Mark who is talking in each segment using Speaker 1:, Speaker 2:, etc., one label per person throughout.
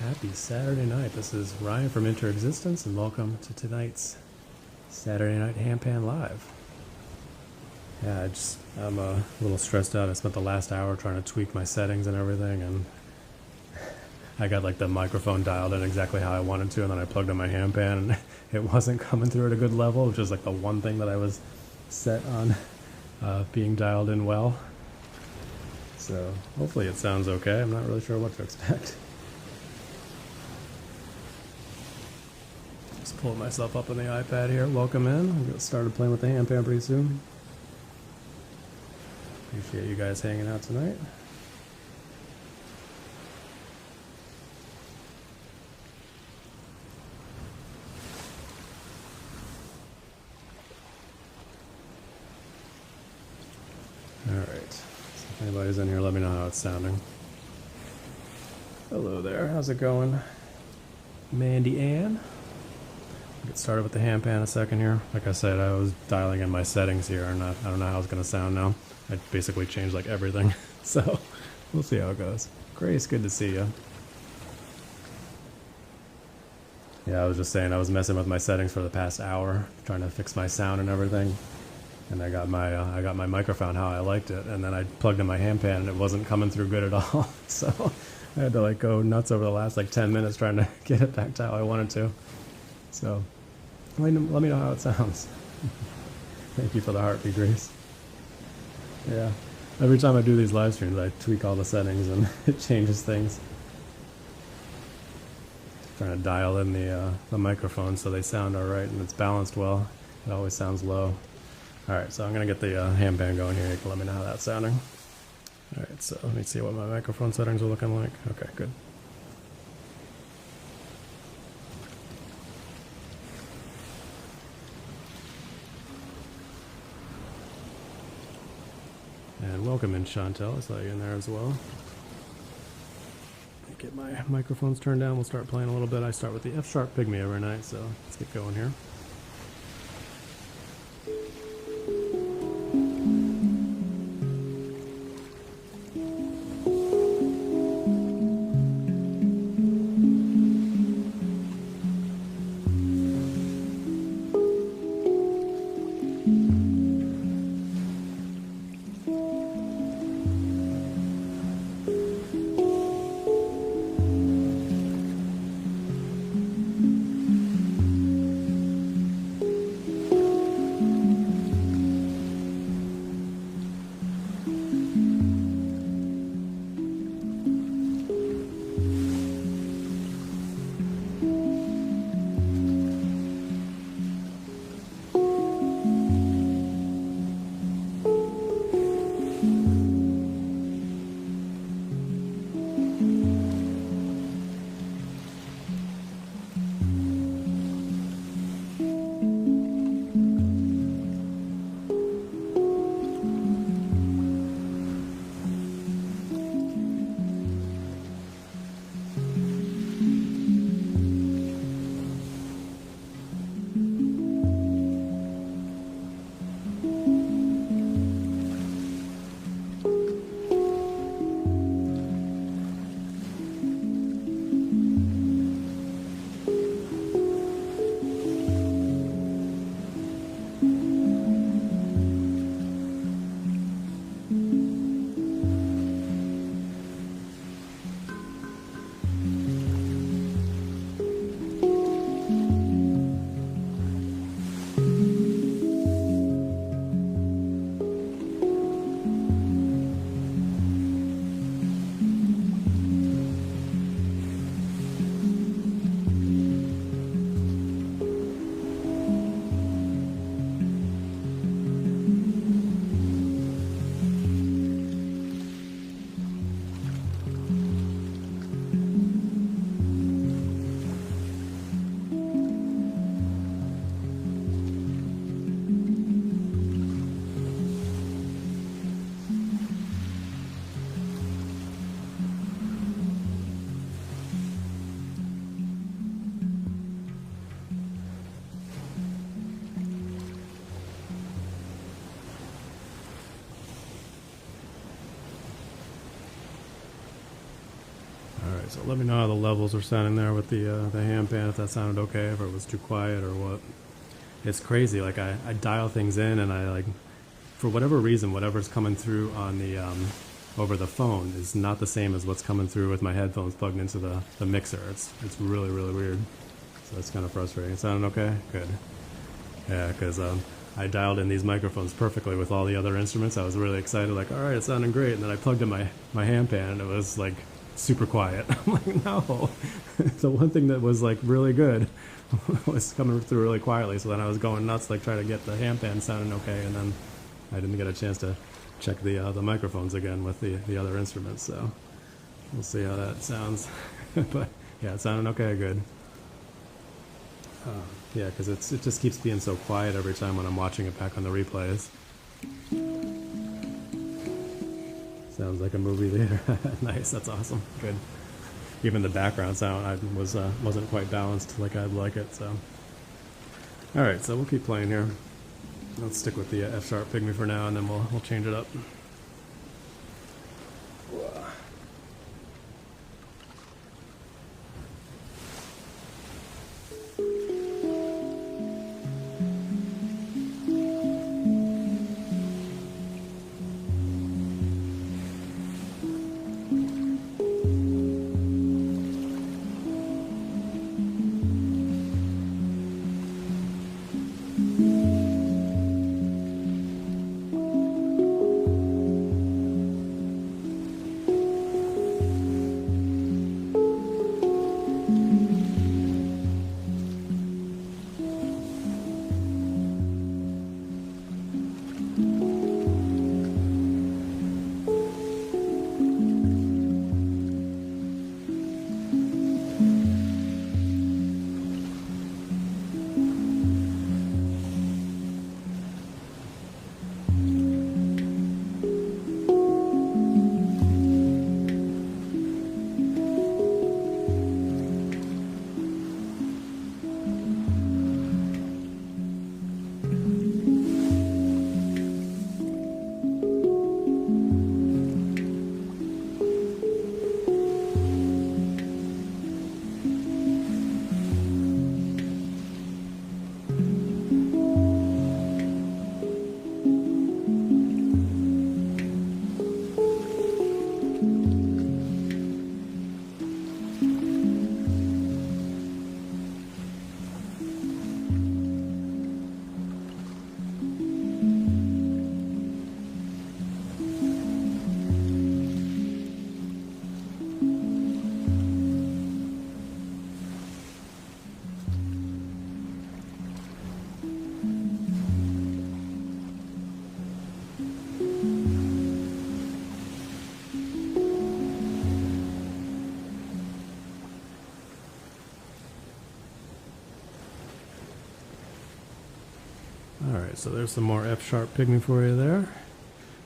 Speaker 1: Happy Saturday night. This is Ryan from Interexistence, and welcome to tonight's Saturday Night Handpan Live. Yeah, I'm a little stressed out. I spent the last hour trying to tweak my settings and everything, and I got like the microphone dialed in exactly how I wanted to, and then I plugged in my handpan, and it wasn't coming through at a good level, which is like the one thing that I was set on being dialed in well. So hopefully it sounds okay. I'm not really sure what to expect. Just pulling myself up on the iPad here. Welcome in. I'll get started playing with the handpan pretty soon. Appreciate you guys hanging out tonight. Alright, so if anybody's in here, let me know how it's sounding. Hello there, how's it going? Mandy Ann? I'll get started with the handpan in a second here. Like I said, I was dialing in my settings here, and I don't know how it's going to sound now. I basically changed like everything, so we'll see how it goes. Grace, good to see you. Yeah, I was just saying I was messing with my settings for the past hour, trying to fix my sound and everything. And I got my microphone how I liked it, and then I plugged in my handpan and it wasn't coming through good at all. So I had to like go nuts over the last like 10 minutes trying to get it back to how I wanted to. So let me know how it sounds. Thank you for the heartbeat, Grace. Yeah, every time I do these live streams, I tweak all the settings and it changes things. Trying to dial in the microphone so they sound all right and it's balanced well. It always sounds low. Alright, so I'm going to get the handpan going here. You can let me know how that's sounding. Alright, so let me see what my microphone settings are looking like. Okay, good. And welcome in, Chantel. I saw you in there as well. Get my microphones turned down. We'll start playing a little bit. I start with the F sharp pygmy every night, so let's get going here. Alright, so let me know how the levels are sounding there with the handpan, if that sounded okay, if it was too quiet or what. It's crazy, like I dial things in and I like, for whatever reason, whatever's coming through on the over the phone is not the same as what's coming through with my headphones plugged into the mixer. It's really, really weird. So that's kind of frustrating. It sounding okay? Good. Yeah, because I dialed in these microphones perfectly with all the other instruments. I was really excited, like, all right, it's sounding great. And then I plugged in my handpan and it was like super quiet. I'm like, no. The one thing that was like really good was coming through really quietly. So then I was going nuts, like trying to get the handpan sounding okay. And then I didn't get a chance to check the microphones again with the other instruments. So we'll see how that sounds. But yeah, it sounded okay, good. Yeah, because it just keeps being so quiet every time when I'm watching it back on the replays. Sounds like a movie theater. Nice, that's awesome. Good. Even the background sound wasn't quite balanced like I'd like it. So, all right, so we'll keep playing here. Let's stick with the F sharp pygmy for now, and then we'll change it up. Alright, so there's some more F sharp pygmy for you there.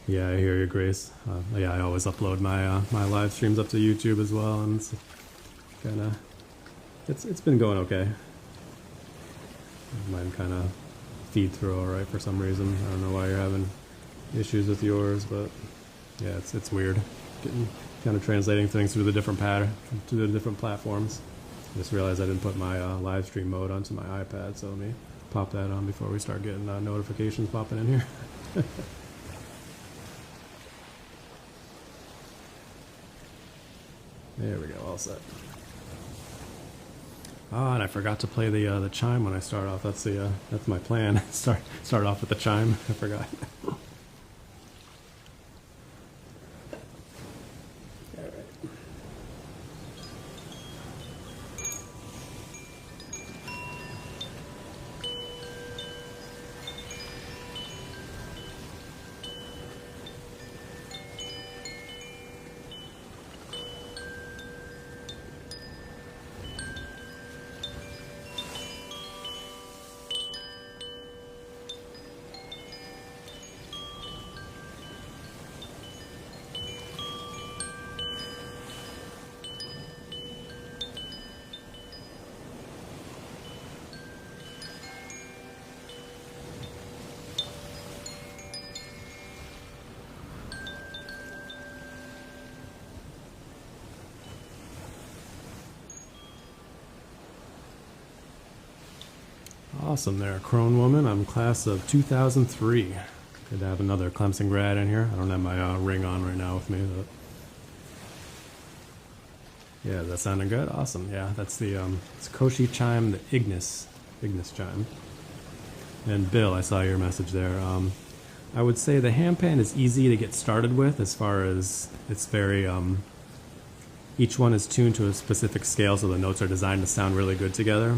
Speaker 1: Yeah, I hear you, Grace. Yeah, I always upload my my live streams up to YouTube as well, and it's kind of it's been going okay. Mine kind of feed through all right for some reason. I don't know why you're having issues with yours, but yeah, it's weird. Kind of translating things through the different to the different platforms. I just realized I didn't put my live stream mode onto my iPad, so let me pop that on before we start getting notifications popping in here. There we go, all set. Ah, and I forgot to play the chime when I start off. That's my plan. Start off with the chime. I forgot. Awesome there, Crone Woman. I'm class of 2003. Good to have another Clemson grad in here. I don't have my ring on right now with me, but yeah, that sounded good. Awesome. Yeah, that's the it's Koshi chime, the Ignis chime. And Bill, I saw your message there. I would say the handpan is easy to get started with, as far as it's very each one is tuned to a specific scale, so the notes are designed to sound really good together.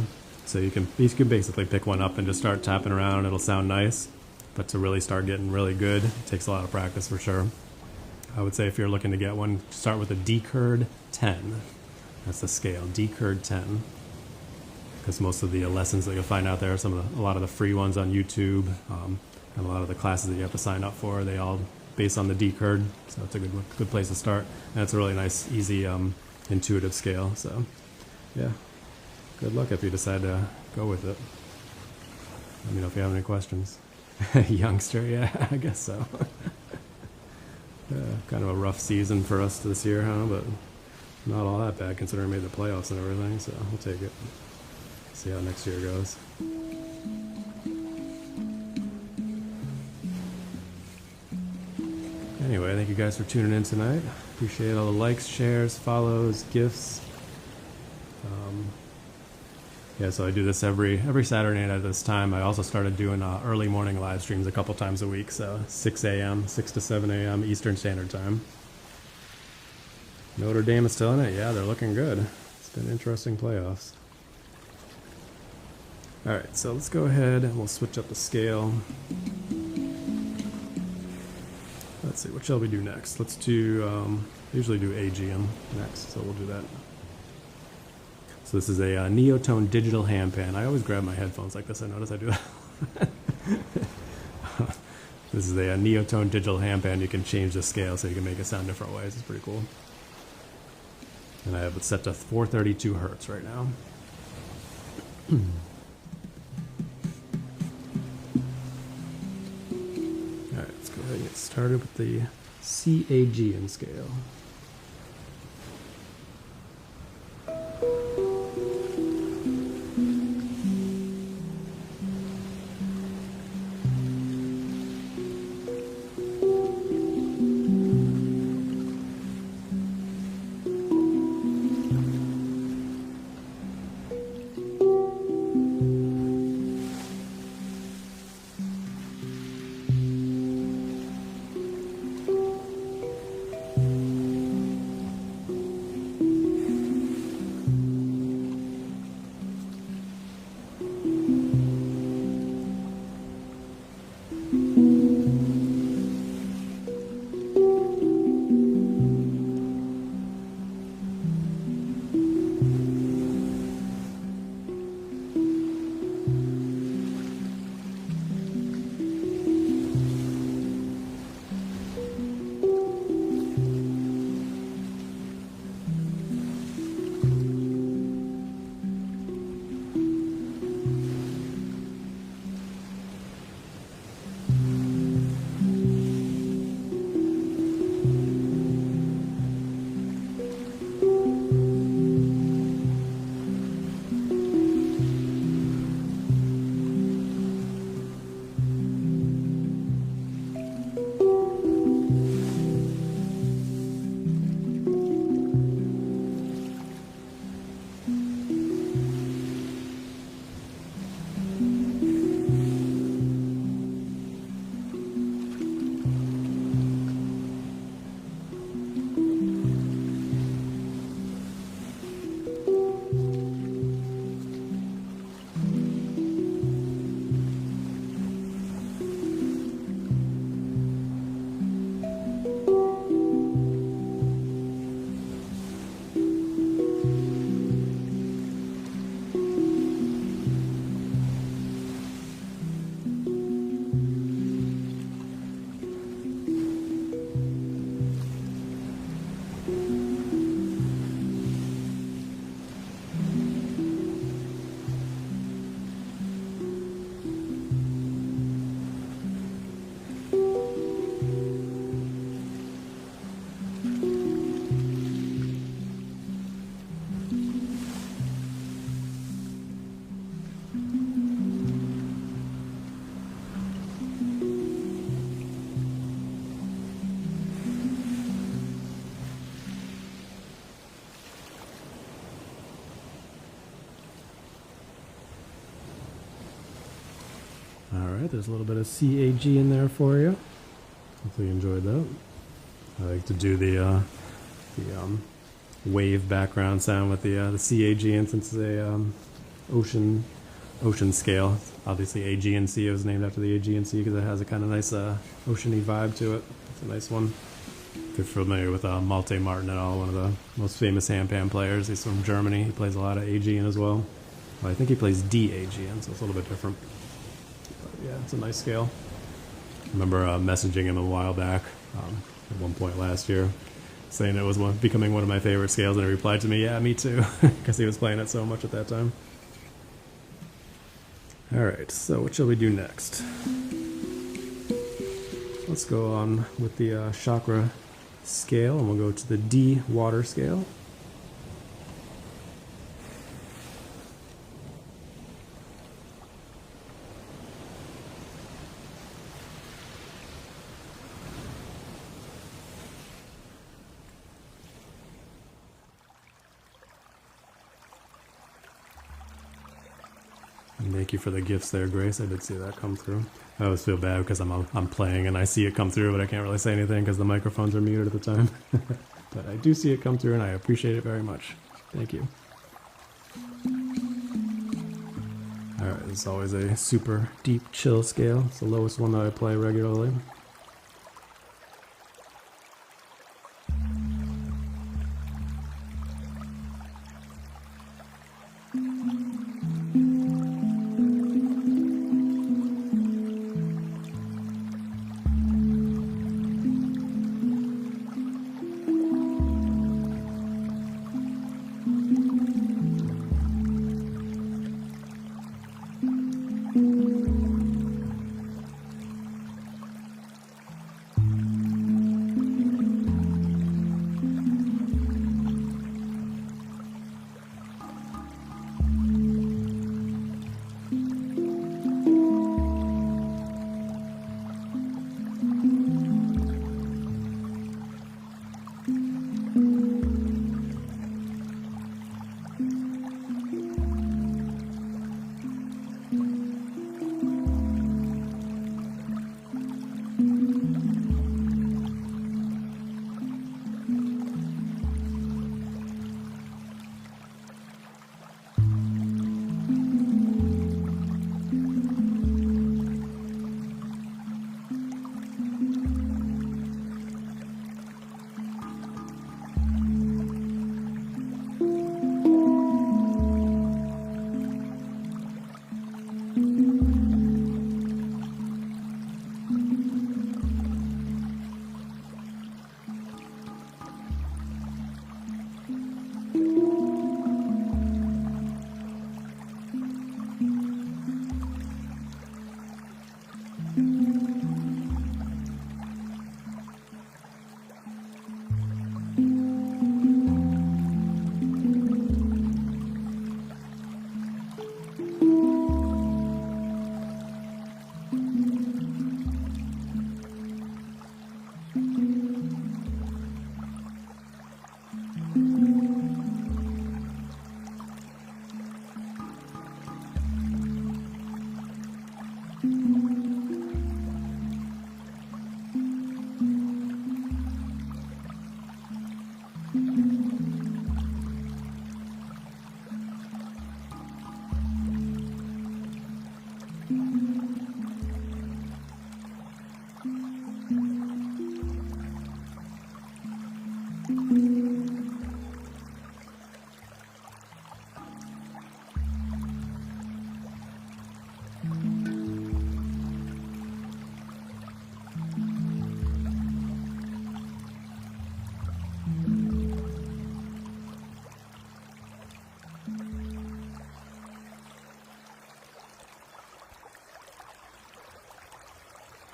Speaker 1: So you can basically pick one up and just start tapping around. It'll sound nice, but to really start getting really good, it takes a lot of practice for sure. I would say if you're looking to get one, start with a D-curd 10. That's the scale, D-curd 10. Because most of the lessons that you'll find out there, a lot of the free ones on YouTube, and a lot of the classes that you have to sign up for, they all based on the D-curd. So it's a good place to start. And it's a really nice, easy, intuitive scale. So yeah, good luck if you decide to go with it. Let me know if you have any questions. Youngster, yeah, I guess so. Kind of a rough season for us this year, huh? But not all that bad considering we made the playoffs and everything, so we'll take it. See how next year goes. Anyway, thank you guys for tuning in tonight. Appreciate all the likes, shares, follows, gifts. Yeah, so I do this every Saturday night at this time. I also started doing early morning live streams a couple times a week, so 6 a.m., 6 to 7 a.m. Eastern Standard Time. Notre Dame is still in it. Yeah, they're looking good. It's been interesting playoffs. All right, so let's go ahead and we'll switch up the scale. Let's see, what shall we do next? Let's do, usually do AGM next, so we'll do that. So this is a Neotone digital handpan. I always grab my headphones like this. I notice I do that. This is a Neotone digital handpan. You can change the scale so you can make it sound different ways. It's pretty cool. And I have it set to 432 hertz right now. Alright, let's go ahead and get started with the CAGN scale. Alright, there's a little bit of CAG in there for you. Hopefully you enjoyed that. I like to do the wave background sound with the CAG, and since it's a ocean scale, obviously Aegean Sea, it was named after the Aegean Sea because it has a kind of nice oceany vibe to it. It's a nice one. If you're familiar with Malte Martin at all, one of the most famous handpan players. He's from Germany. He plays a lot of Aegean as well. I think he plays D Aegean, so it's a little bit different. But yeah, it's a nice scale. I remember messaging him a while back, at one point last year, saying it was becoming one of my favorite scales, and he replied to me, yeah, me too, because he was playing it so much at that time. Alright, so what shall we do next? Let's go on with the chakra scale, and we'll go to the D water scale. Thank you for the gifts there, Grace. I did see that come through. I always feel bad because I'm playing and I see it come through, but I can't really say anything because the microphones are muted at the time. But I do see it come through, and I appreciate it very much. Thank you. Alright, this is always a super deep chill scale. It's the lowest one that I play regularly.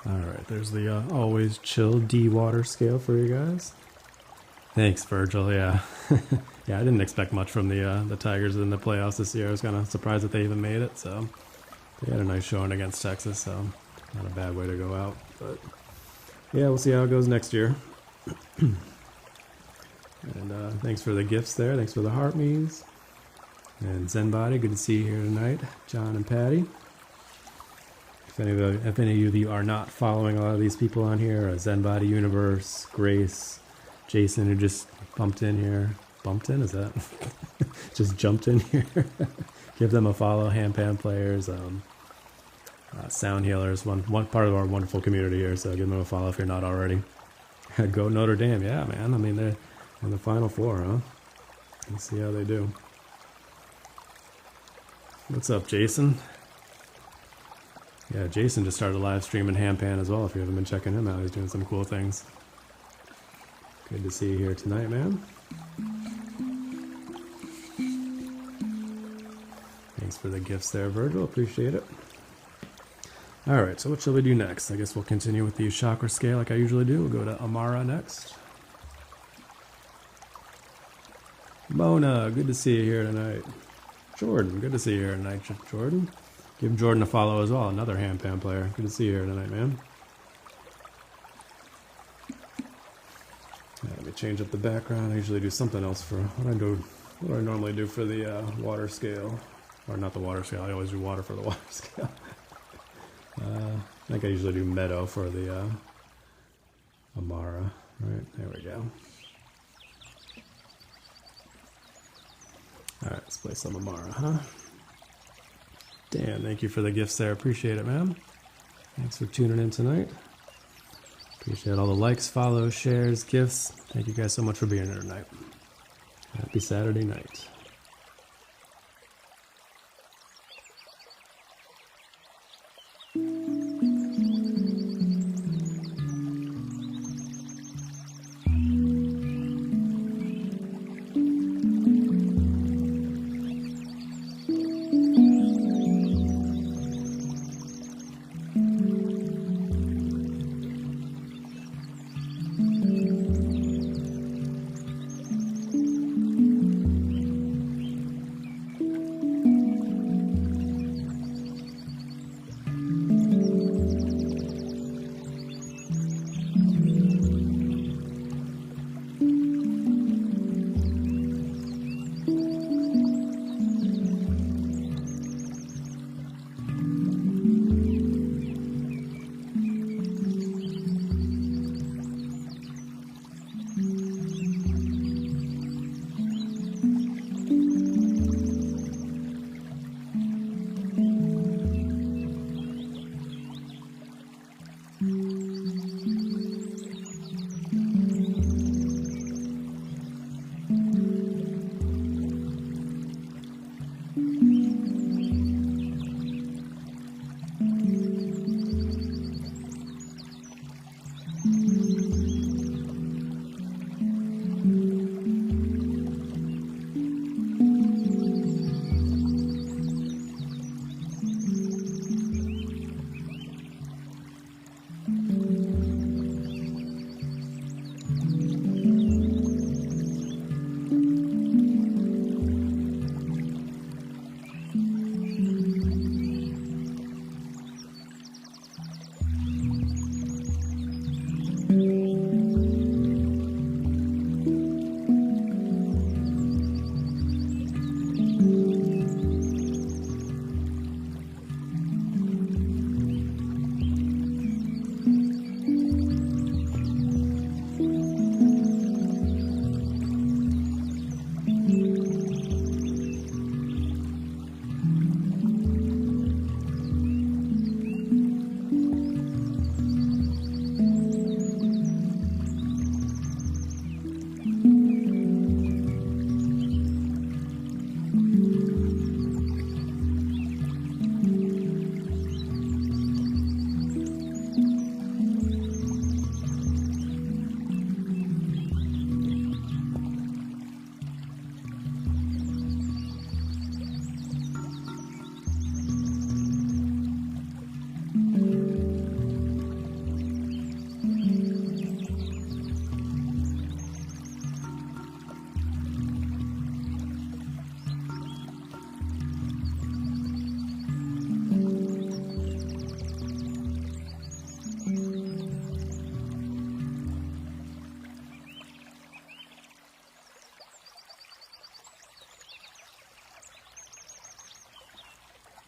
Speaker 1: Alright, there's the always chill D water scale for you guys. Thanks, Virgil, yeah. Yeah, I didn't expect much from the Tigers in the playoffs this year. I was kind of surprised that they even made it, so they had a nice showing against Texas, so not a bad way to go out. But yeah, we'll see how it goes next year. And thanks for the gifts there. Thanks for the heart me's. And Zenbody, good to see you here tonight. John and Patty. If any of you are not following a lot of these people on here, Zen Body Universe, Grace, Jason, who just bumped in here. Bumped in? Is that? Just jumped in here. Give them a follow. Handpan players, sound healers, one part of our wonderful community here. So give them a follow if you're not already. Go Notre Dame. Yeah, man. I mean, they're in the Final Four, huh? Let's see how they do. What's up, Jason? Yeah, Jason just started a live stream in Handpan as well. If you haven't been checking him out, he's doing some cool things. Good to see you here tonight, man. Thanks for the gifts there, Virgil. Appreciate it. All right, so what shall we do next? I guess we'll continue with the chakra scale like I usually do. We'll go to Amara next. Mona, good to see you here tonight. Jordan, good to see you here tonight, Jordan. Give Jordan a follow as well, another Handpan player. Good to see you here tonight, man. Let me change up the background. I usually do something else for what do I normally do for the water scale. Or not the water scale, I always do water for the water scale. I think I usually do meadow for the Amara. Right, there we go. Alright, let's play some Amara, huh? Dan, thank you for the gifts there. Appreciate it, man. Thanks for tuning in tonight. Appreciate all the likes, follows, shares, gifts. Thank you guys so much for being here tonight. Happy Saturday night.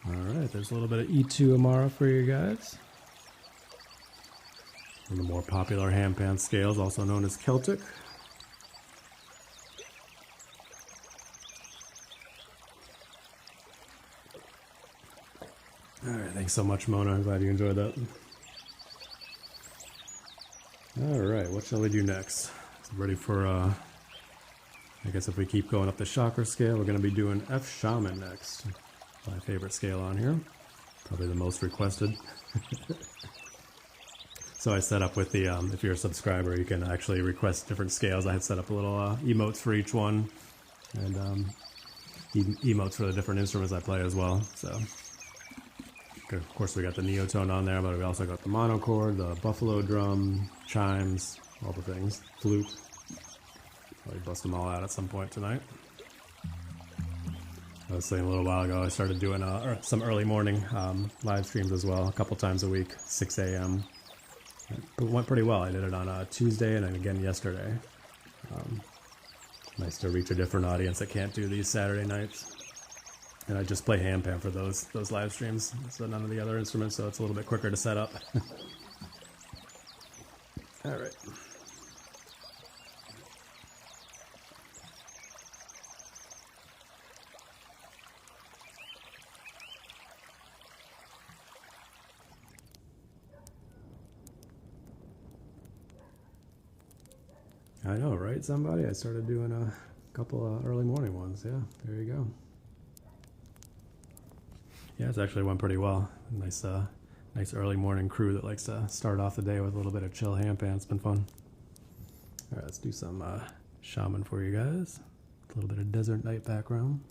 Speaker 1: All right, there's a little bit of E2 Amara for you guys. And the more popular handpan scales, also known as Celtic. All right, thanks so much, Mona. I'm glad you enjoyed that. All right, what shall we do next? So ready for, I guess if we keep going up the chakra scale, we're going to be doing F Shaman next. My favorite scale on here. Probably the most requested. So I set up with the, if you're a subscriber, you can actually request different scales. I had set up a little emotes for each one, and emotes for the different instruments I play as well. So, of course, we got the Neotone on there, but we also got the monochord, the buffalo drum, chimes, all the things, flute. Probably bust them all out at some point tonight. I was saying a little while ago, I started doing some early morning live streams as well, a couple times a week, 6 a.m. It went pretty well. I did it on Tuesday and then again yesterday. Nice to reach a different audience that can't do these Saturday nights. And I just play handpan for those live streams, so none of the other instruments, so it's a little bit quicker to set up. All right. I know, right, somebody? I started doing a couple early morning ones. Yeah, there you go. Yeah, it's actually went pretty well. Nice early morning crew that likes to start off the day with a little bit of chill handpan. It's been fun. All right, let's do some shaman for you guys. A little bit of desert night background.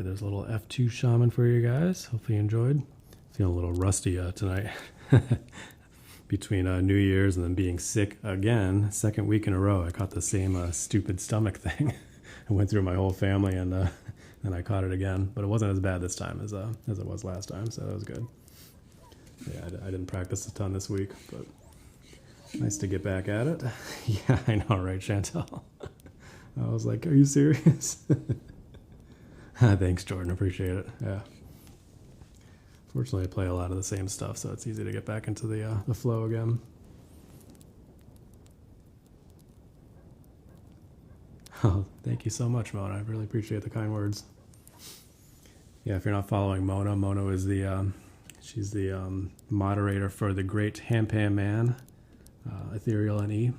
Speaker 1: There's a little F2 shaman for you guys. Hopefully you enjoyed. Feeling a little rusty tonight. Between New Year's and then being sick again, second week in a row, I caught the same stupid stomach thing. I went through my whole family and I caught it again. But it wasn't as bad this time as it was last time, so that was good. Yeah, I didn't practice a ton this week, but Nice to get back at it. Yeah, I know, right, Chantel? I was like, are you serious? Thanks, Jordan. Appreciate it. Yeah. Fortunately, I play a lot of the same stuff, so it's easy to get back into the flow again. Oh, thank you so much, Mona. I really appreciate the kind words. Yeah, if you're not following Mona, Mona is she's the moderator for the Great Handpan Man, Ethereal NE.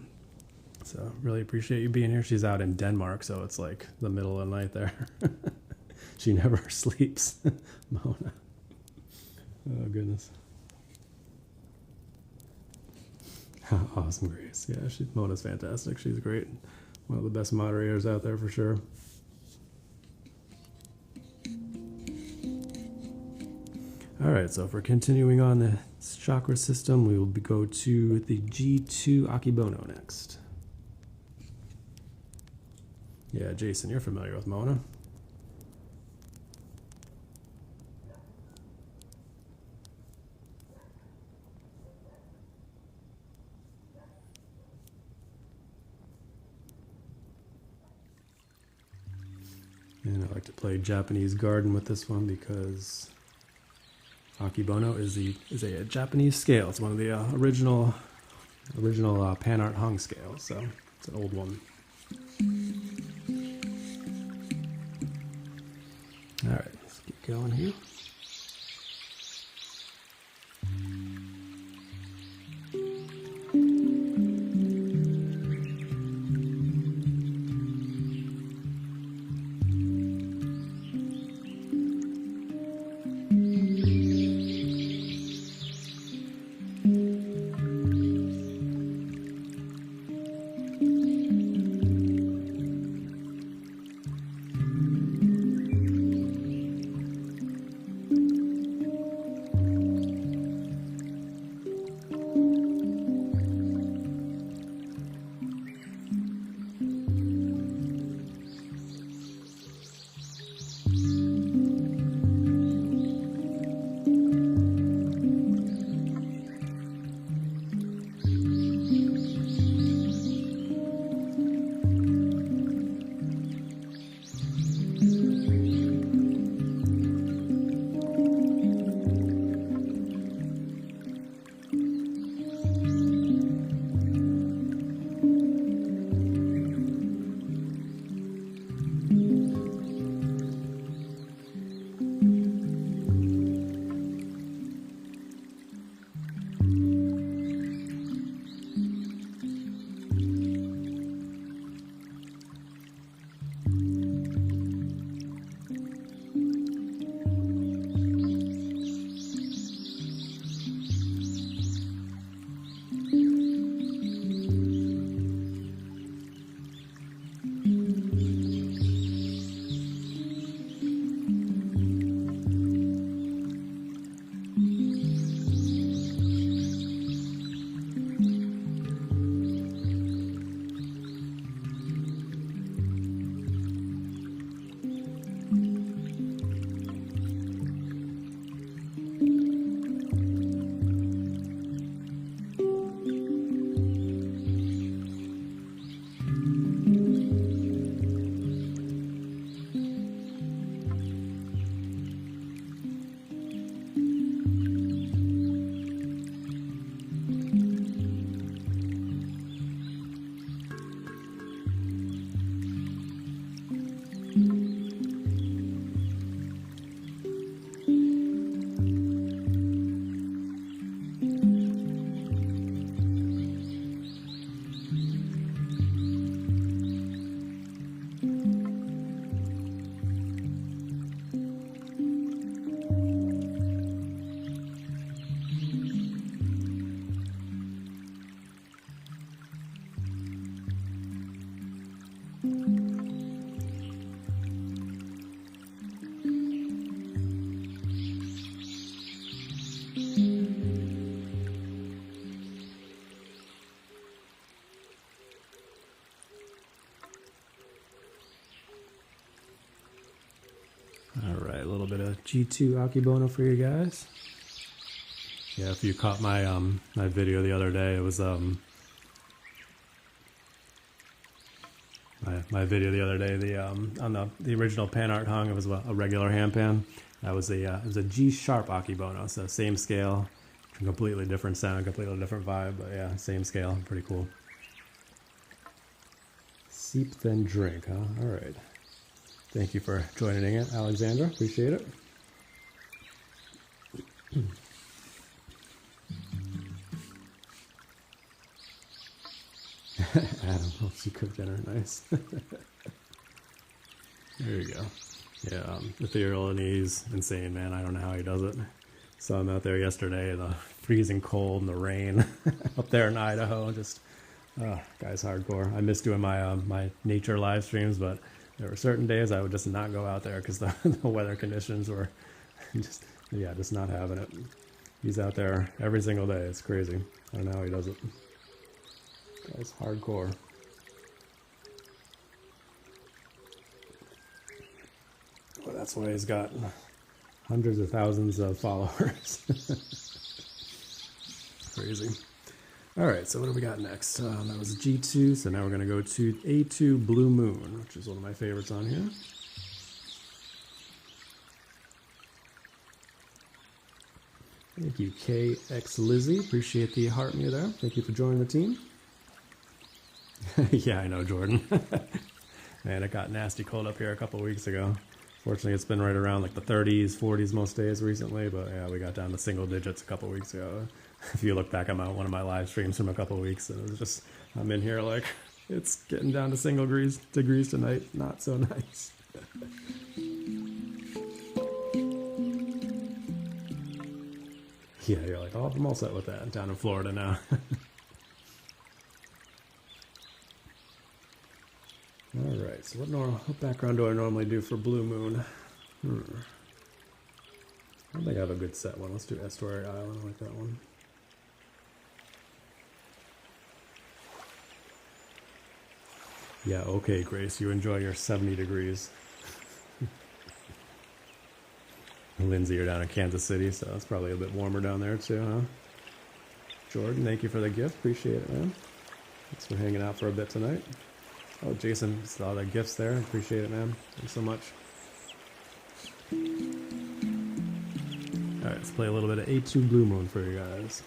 Speaker 1: So really appreciate you being here. She's out in Denmark, so it's like the middle of the night there. She never sleeps, Mona. Oh, goodness. Awesome, Grace. Yeah, Mona's fantastic. She's great. One of the best moderators out there for sure. All right, so if we're continuing on the chakra system, we will go to the G2 Akibono next. Yeah, Jason, you're familiar with Mona. And I like to play Japanese garden with this one because Akibono is a Japanese scale. It's one of the original PANArt Hang scales, so it's an old one. All right, let's get going here. G2 Akibono for you guys. Yeah, if you caught my my video the other day, it was my video the other day. On the original PANArt Hang, it was a regular handpan. That was it was a G sharp akebono, so same scale, completely different sound, completely different vibe, but yeah, same scale, pretty cool. Seep then drink, huh? All right. Thank you for joining in, Alexandra. Appreciate it. Adam, helps you cook dinner. Nice. There you go. Yeah, ethereal and he's insane, man. I don't know how he does it. Saw him out there yesterday in the freezing cold and the rain up there in Idaho. Just, guy's hardcore. I miss doing my my nature live streams, but there were certain days I would just not go out there because the weather conditions were just not having it. He's out there every single day. It's crazy. I don't know how he does it. Guy's hardcore. Well, that's why he's got hundreds of thousands of followers. Crazy. All right, so what do we got next? That was G2, so now we're going to go to A2 Blue Moon, which is one of my favorites on here. Thank you, KX Lizzie. Appreciate the heart me there. Thank you for joining the team. Yeah, I know, Jordan. Man, it got nasty cold up here a couple weeks ago. Fortunately, it's been right around like the 30s, 40s most days recently, but yeah, we got down to single digits a couple weeks ago. If you look back on one of my live streams from a couple weeks, and it was just, I'm in here like, it's getting down to single degrees tonight. Not so nice. Yeah, you're like, oh, I'm all set with that. I'm down in Florida now. All right, so what background do I normally do for Blue Moon? I don't think I have a good set one. Let's do Estuary Island. I like that one. Yeah, okay, Grace, you enjoy your 70 degrees. Lindsay, you're down in Kansas City, so it's probably a bit warmer down there too, huh? Jordan, thank you for the gift. Appreciate it, man. Thanks for hanging out for a bit tonight. Oh, Jason, saw the gifts there. Appreciate it, man. Thanks so much. All right, let's play a little bit of A2 Blue Moon for you guys.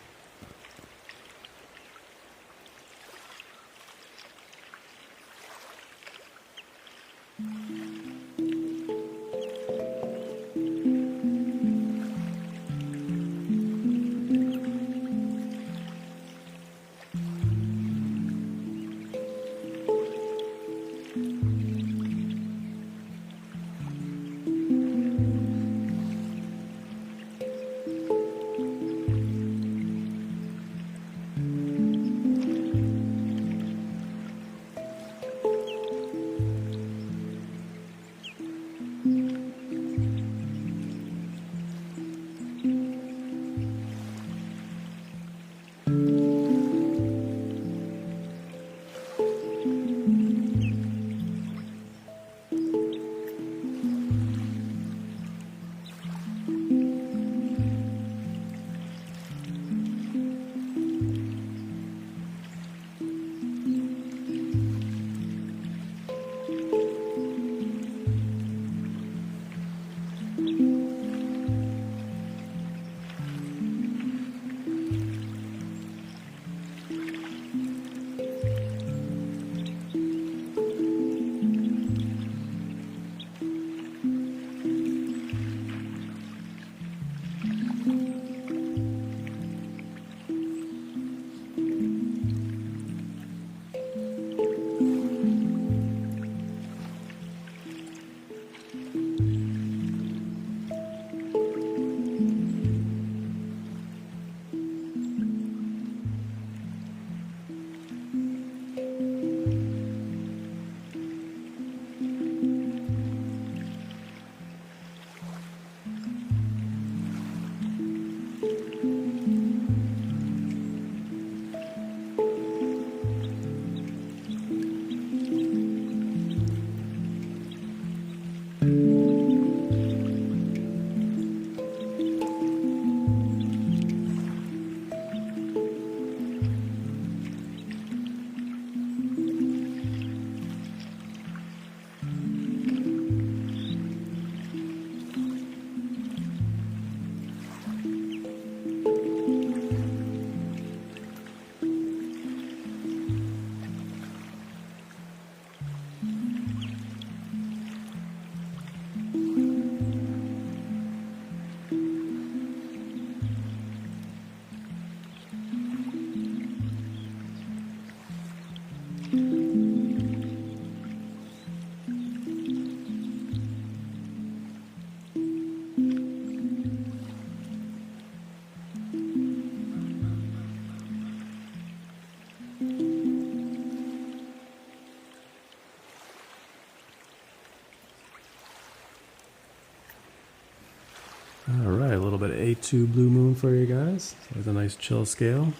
Speaker 1: a little bit of A2 Blue Moon for you guys. So it's a nice chill scale.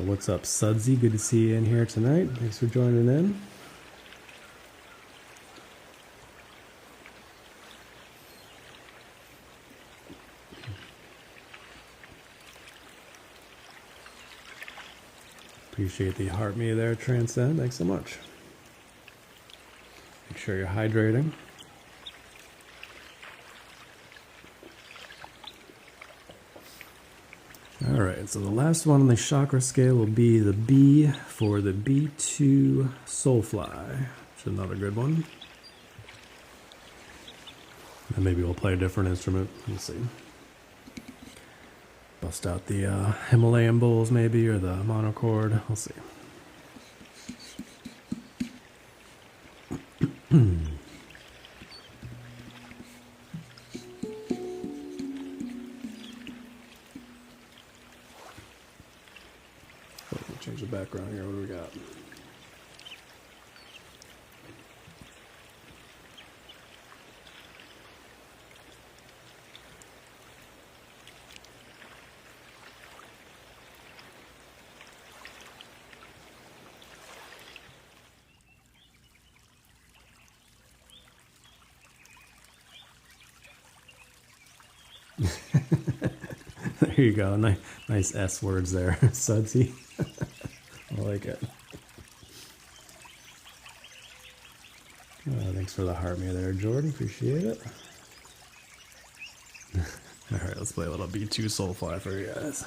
Speaker 1: What's up, Sudsy? Good to see you in here tonight. Thanks for joining in. Appreciate the heart me there, Transcend. Thanks so much. Make sure you're hydrating. Alright, so the last one on the chakra scale will be the B for the B2 Soulfly, which is another good one. And maybe we'll play a different instrument. Let's see. Bust out the Himalayan bowls maybe, or the monochord. We'll see. Change the background here. What do we got? There you go. Nice S words there, Sudsy. I like it. Thanks for the heart me there, Jordan. Appreciate it. All right, let's play a little B2 Soulfly for you guys.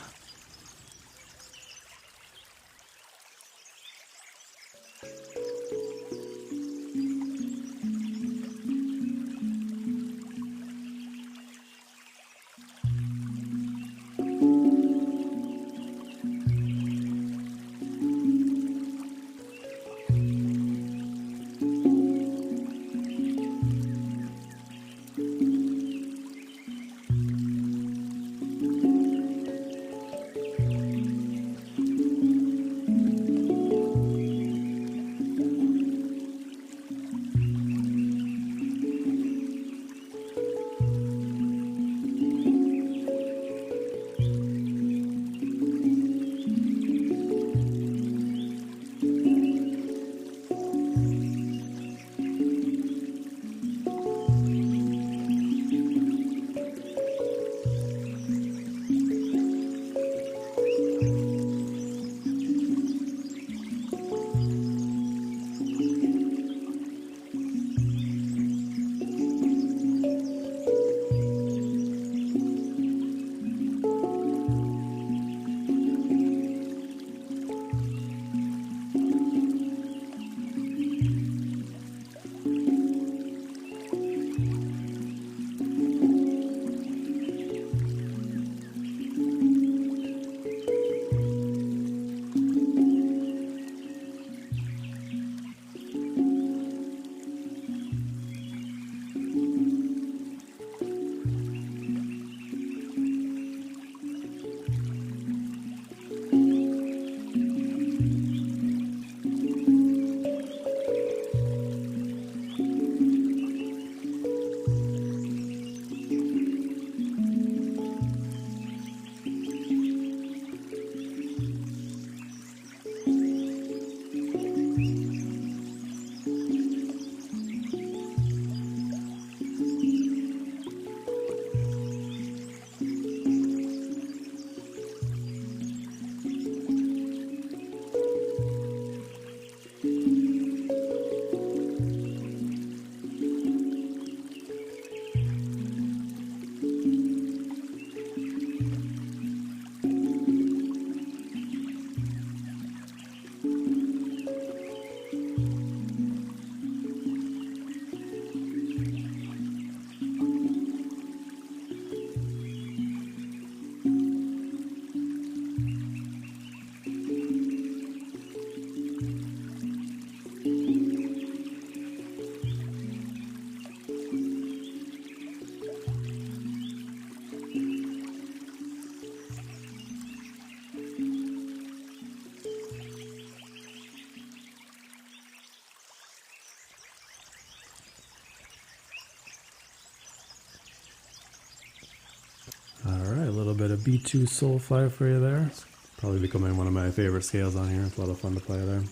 Speaker 1: little bit of B2 Soul 5 for you there. It's probably becoming one of my favorite scales on here. It's a lot of fun to play there.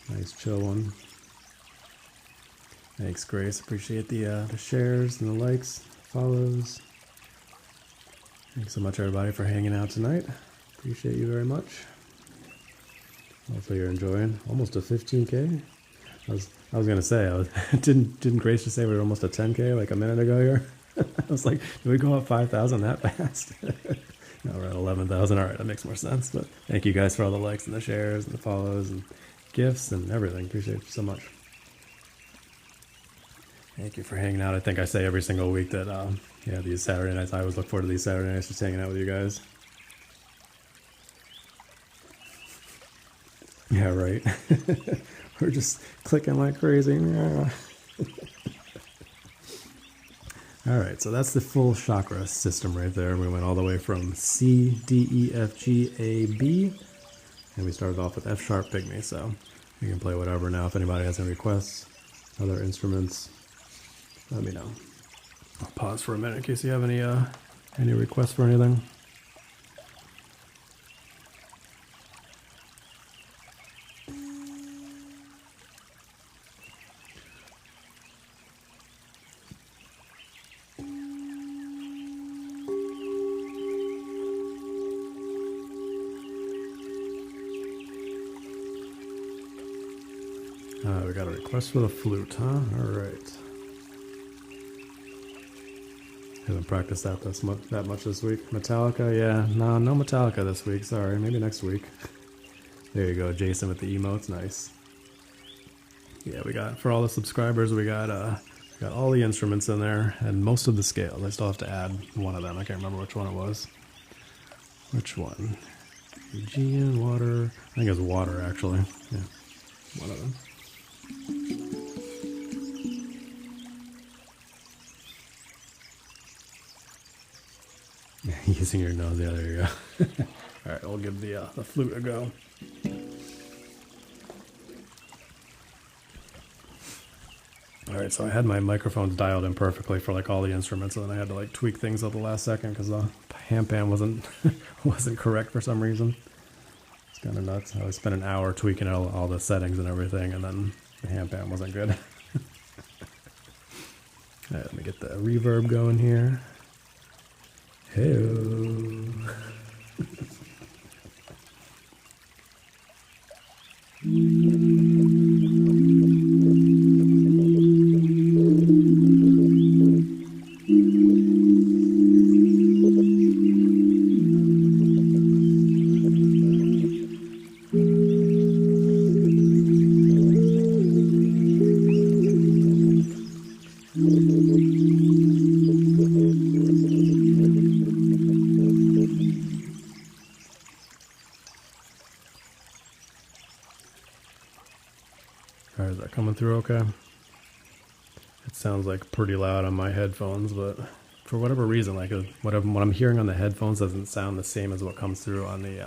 Speaker 1: Nice chill one. Thanks, Grace. Appreciate the shares and the likes, follows. Thanks so much, everybody, for hanging out tonight. Appreciate you very much. Hopefully you're enjoying. Almost a 15K. I was gonna say, didn't Grace just say we were almost at 10K like a minute ago here? I was like, did we go up 5,000 that fast? No, we're at 11,000. All right, that makes more sense. But thank you guys for all the likes and the shares and the follows and gifts and everything. Appreciate you so much. Thank you for hanging out. I think I say every single week that, yeah, these Saturday nights, I always look forward to these Saturday nights, just hanging out with you guys. Yeah, right. We're just clicking like crazy. All right, so that's the full chakra system right there. We went all the way from C, D, E, F, G, A, B, and we started off with F sharp pygmy. So you can play whatever now. If anybody has any requests, other instruments, let me know. I'll pause for a minute in case you have any requests for anything. We got a request for the flute, huh? All right. Haven't practiced that much this week. Metallica, yeah. No Metallica this week. Sorry, maybe next week. There you go, Jason with the emotes. Nice. Yeah, we got, for all the subscribers, we got all the instruments in there and most of the scales. I still have to add one of them. I can't remember which one it was. Which one? Aegean, water. I think it was water, actually. Yeah, one of them. Using your nose, yeah, there you go. All right, I'll give the flute a go. All right, so I had my microphones dialed in perfectly for like all the instruments, and then I had to like tweak things at the last second because the handpan wasn't correct for some reason. It's kind of nuts. I spent an hour tweaking all the settings and everything, and then the handpan wasn't good. All right, let me get the reverb going here. Hey-o. Alright, is that coming through okay? It sounds like pretty loud on my headphones, but for whatever reason, like what I'm hearing on the headphones doesn't sound the same as what comes through on the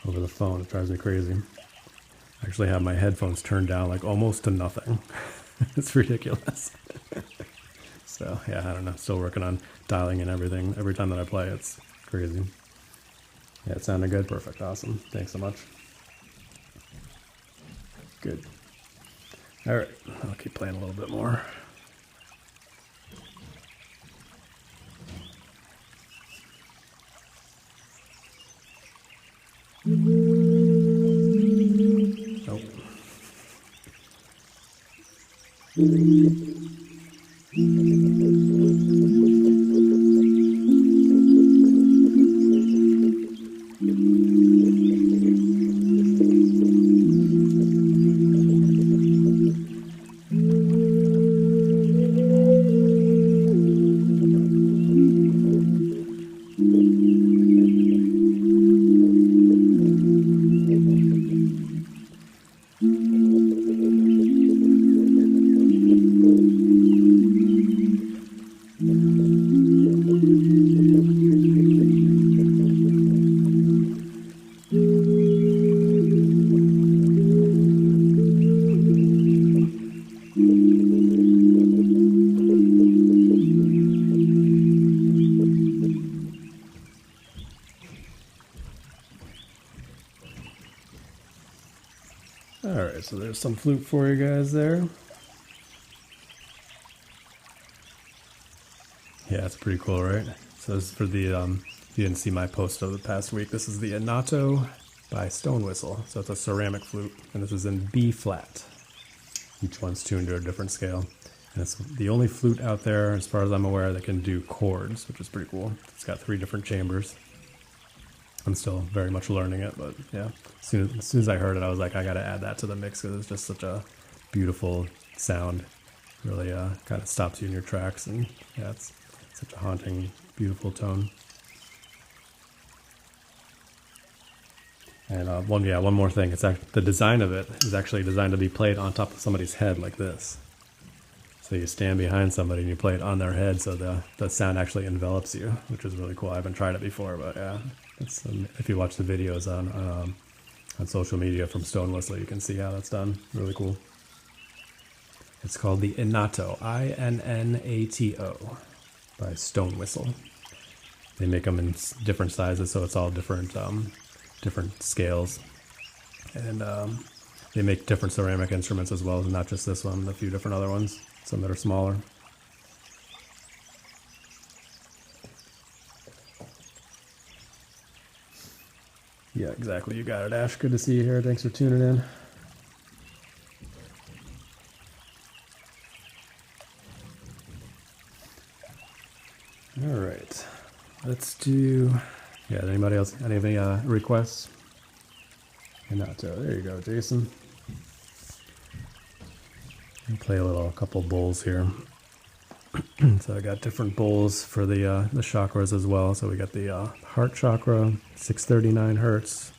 Speaker 1: over the phone. It drives me crazy. I actually have my headphones turned down like almost to nothing. It's ridiculous. So yeah, I don't know. Still working on dialing in everything. Every time that I play, it's crazy. Yeah, it sounded good. Perfect. Awesome. Thanks so much. Good. All right, I'll keep playing a little bit more. Alright, so there's some flute for you guys there. Yeah, it's pretty cool, right? So this is for the, if you didn't see my post of the past week, this is the Neotone by Stone Whistle. So it's a ceramic flute, and this is in B flat. Each one's tuned to a different scale. And it's the only flute out there, as far as I'm aware, that can do chords, which is pretty cool. It's got 3 different chambers. I'm still very much learning it, but yeah. As soon as I heard it, I was like, I gotta add that to the mix because it's just such a beautiful sound. Really kind of stops you in your tracks, and yeah, it's such a haunting, beautiful tone. And one more thing. It's the design of it is actually designed to be played on top of somebody's head like this. So you stand behind somebody and you play it on their head, so the sound actually envelops you, which is really cool. I haven't tried it before, but yeah, it's, if you watch the videos on social media from Stone Whistle, you can see how that's done. Really cool. It's called the Innato, I-N-N-A-T-O, by Stone Whistle. They make them in different sizes, so it's all different different scales, and they make different ceramic instruments as well, not just this one, a few different other ones, some that are smaller. Yeah, exactly, you got it, Ash. Good to see you here. Thanks for tuning in. All right, let's do, yeah, anybody else, any requests? Neotone, there you go, Jason. I'll play a couple bowls here. So I got different bowls for the chakras as well. So we got the heart chakra, 639 hertz.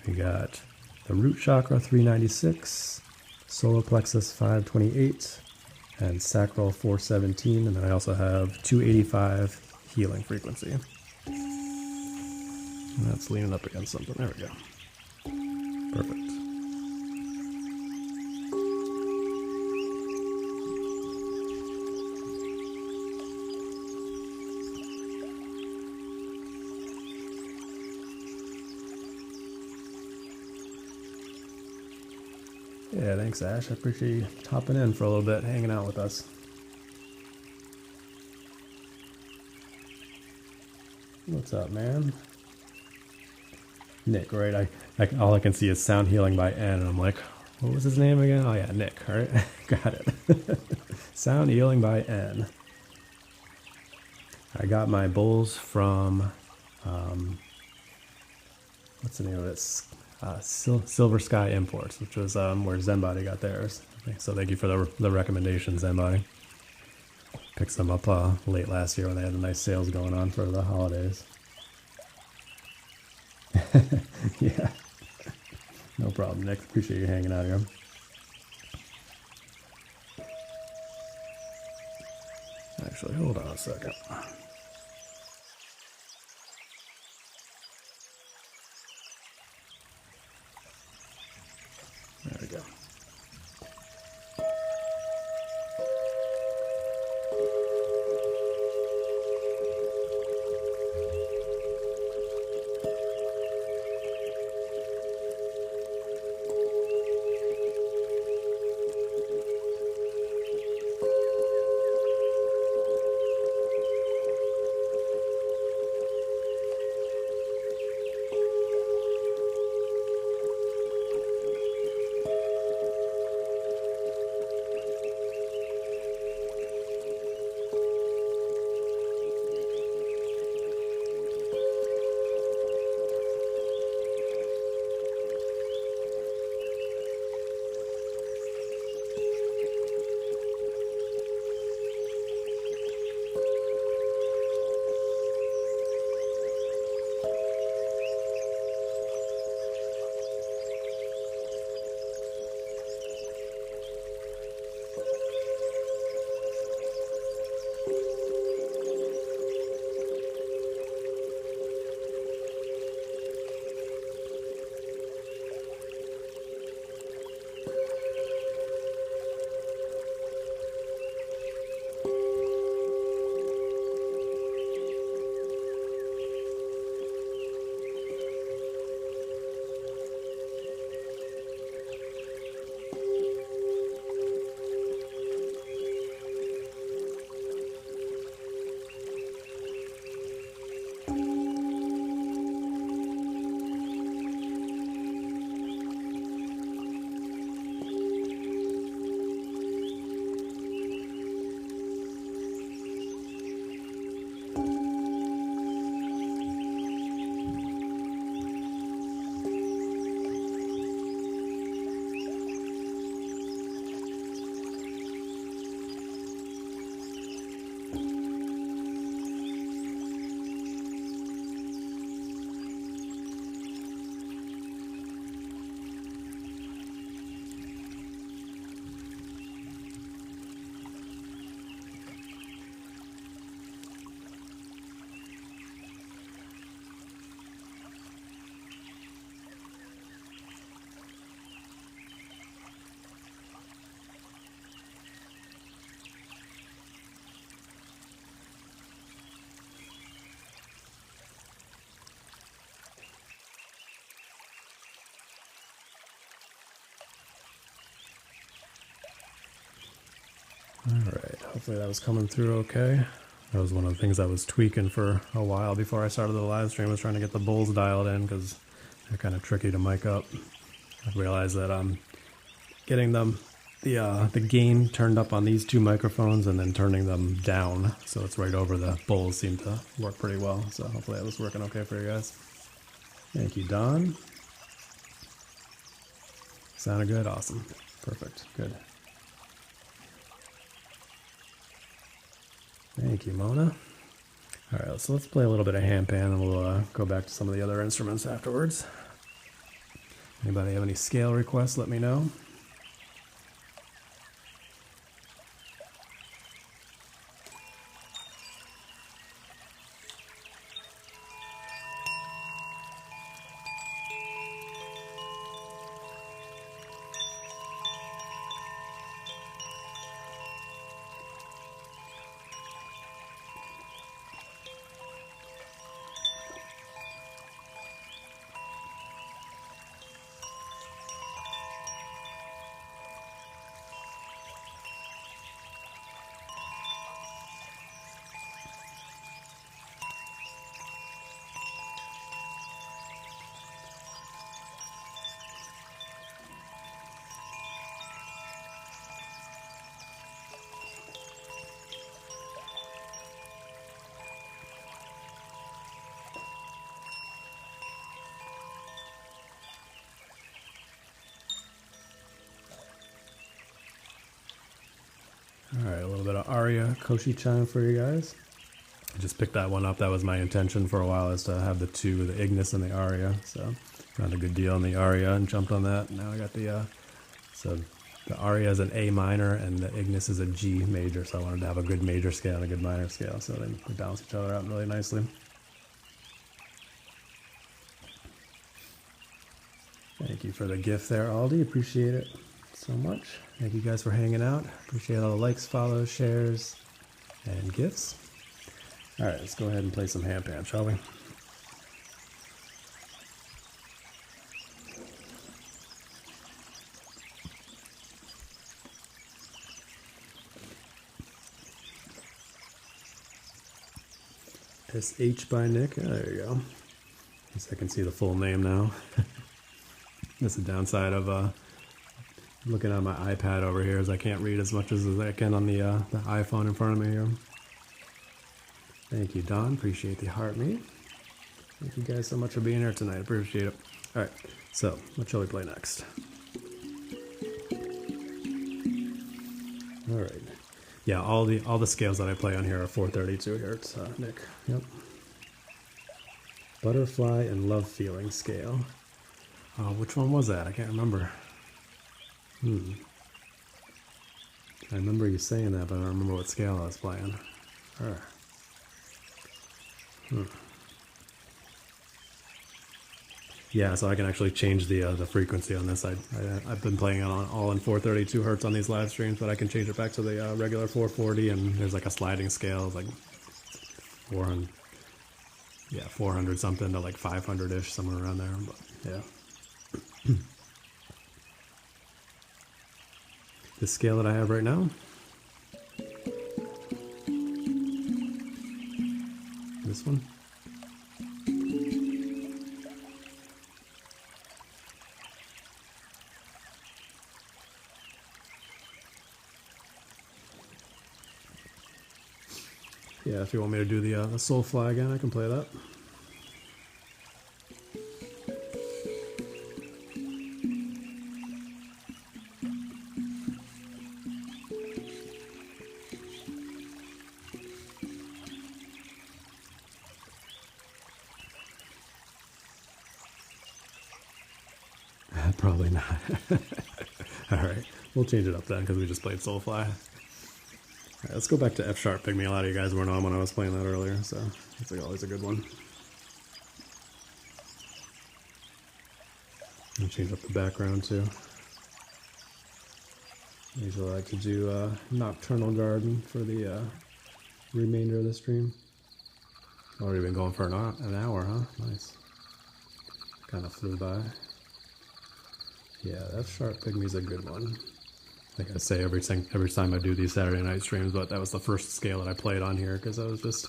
Speaker 1: We got the root chakra, 396, solar plexus, 528, and sacral, 417. And then I also have 285 healing frequency. And that's leaning up against something. There we go. Perfect. Yeah, thanks, Ash. I appreciate you hopping in for a little bit, hanging out with us. What's up, man? Nick, right? All I can see is Sound Healing by N, and I'm like, what was his name again? Oh yeah, Nick, right? Got it. Sound Healing by N. I got my bowls from, what's the name of this? Silver Sky Imports, which was where Zenbody got theirs. So thank you for the recommendation, Zenbody. Picked some up late last year when they had the nice sales going on for the holidays. Yeah, no problem, Nick. Appreciate you hanging out here. Actually, hold on a second. There we go. hopefully that was coming through okay. That was one of the things I was tweaking for a while before I started the live stream, was trying to get the bowls dialed in because they're kind of tricky to mic up. I realized that I'm getting the gain turned up on these two microphones and then turning them down so it's right over the bowls seemed to work pretty well. So hopefully that was working okay for you guys. Thank you, Don. Sounded good? Awesome. Perfect. Good. Thank you, Mona. Alright, so let's play a little bit of handpan and we'll go back to some of the other instruments afterwards. Anybody have any scale requests, let me know. Alright, a little bit of aria Koshi chime for you guys. I just picked that one up. That was my intention for a while, is to have the two, the Ignis and the aria. So found a good deal on the aria and jumped on that. Now I got the so the aria is an A minor and the Ignis is a G major. So I wanted to have a good major scale and a good minor scale, so they balance each other out really nicely. Thank you for the gift there, Aldi. Appreciate it so much. Thank you guys for hanging out. Appreciate all the likes, follows, shares, and gifts. All right, let's go ahead and play some handpan, shall we? SH by Nick. Oh, there you go. At least I can see the full name now. That's the downside of looking at my iPad over here, is I can't read as much as I can on the iPhone in front of me here. Thank you, Don. Appreciate the heart meet. Thank you guys so much for being here tonight. Appreciate it. All right, so what shall we play next? All right. Yeah, all the scales that I play on here are 432 hertz, Nick. Yep. Butterfly and Love Feeling scale. Which one was that? I can't remember. I remember you saying that, but I don't remember what scale I was playing. Yeah, so I can actually change the frequency on this. I've been playing it all in 432 hertz on these live streams, but I can change it back to the regular 440, and there's like a sliding scale, like 400, yeah, 400 something to like 500-ish, somewhere around there. But yeah. The scale that I have right now, this one. Yeah, if you want me to do the Soulfly again, I can play that. Probably not. Alright, we'll change it up then because we just played Soulfly. Alright, let's go back to F sharp pygmy. A lot of you guys weren't on when I was playing that earlier, so it's like always a good one. I'll change up the background too. I usually like to do Nocturnal Garden for the remainder of the stream. Already been going for an hour, huh? Nice. Kind of flew by. Yeah, F sharp pygmy's a good one. like I say every time I do these Saturday night streams, but that was the first scale that I played on here because I was just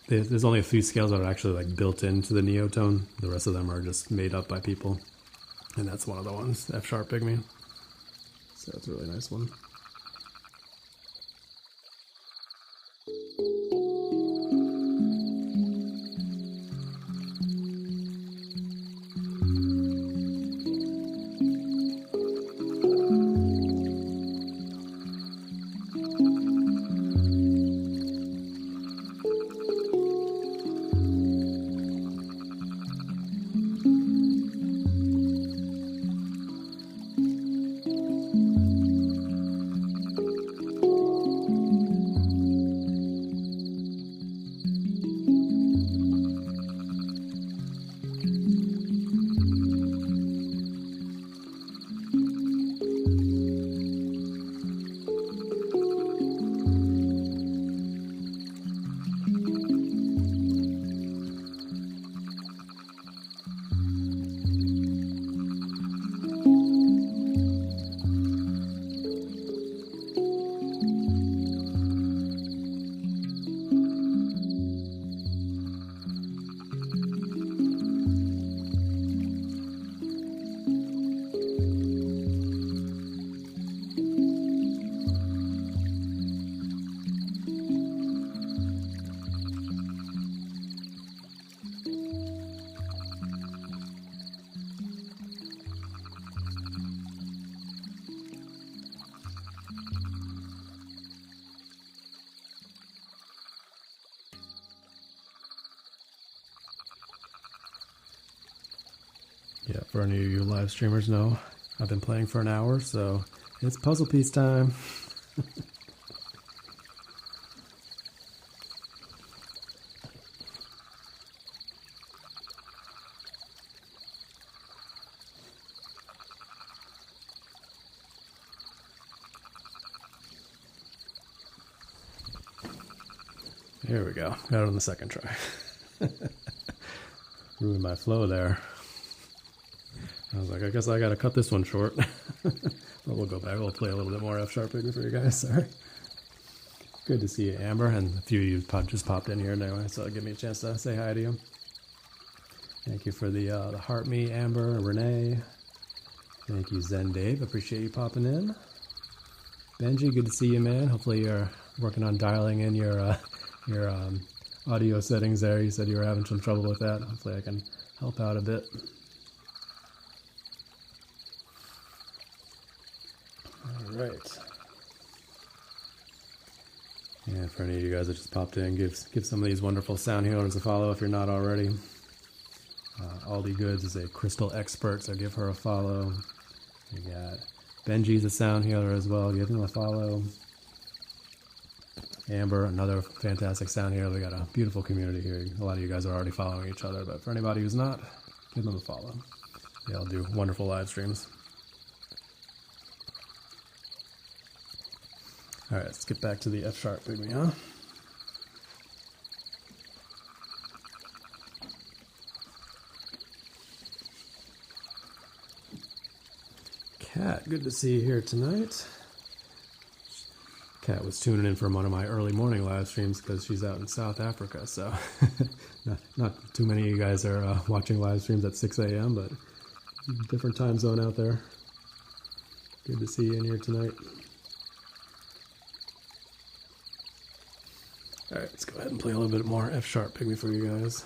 Speaker 1: there's only a few scales that are actually like built into the Neotone. The rest of them are just made up by people, and that's one of the ones, F sharp pygmy. So that's a really nice one. Yeah, for any of you live streamers know, I've been playing for an hour, so it's puzzle piece time. There we go. Got it on the second try. Ruined my flow there. I was like, I guess I gotta cut this one short. But we'll go back. We'll play a little bit more F sharp pygmy for you guys. Sorry. Good to see you, Amber, and a few of you just popped in here anyway, so give me a chance to say hi to you. Thank you for the heart me, Amber, Renee. Thank you, Zen Dave. Appreciate you popping in. Benji, good to see you, man. Hopefully you're working on dialing in your audio settings there. You said you were having some trouble with that. Hopefully I can help out a bit. All right. And for any of you guys that just popped in, give some of these wonderful sound healers a follow if you're not already. Aldi Goods is a crystal expert, so give her a follow. We got Benji's a sound healer as well. Give him a follow. Amber, another fantastic sound healer. We got a beautiful community here. A lot of you guys are already following each other, but for anybody who's not, give them a follow. They all do wonderful live streams. All right, let's get back to the F sharp pygmy, huh? Kat, good to see you here tonight. Kat was tuning in from one of my early morning live streams because she's out in South Africa, so not too many of you guys are watching live streams at 6 a.m., but different time zone out there. Good to see you in here tonight. All right, let's go ahead and play a little bit more F sharp pygmy for you guys.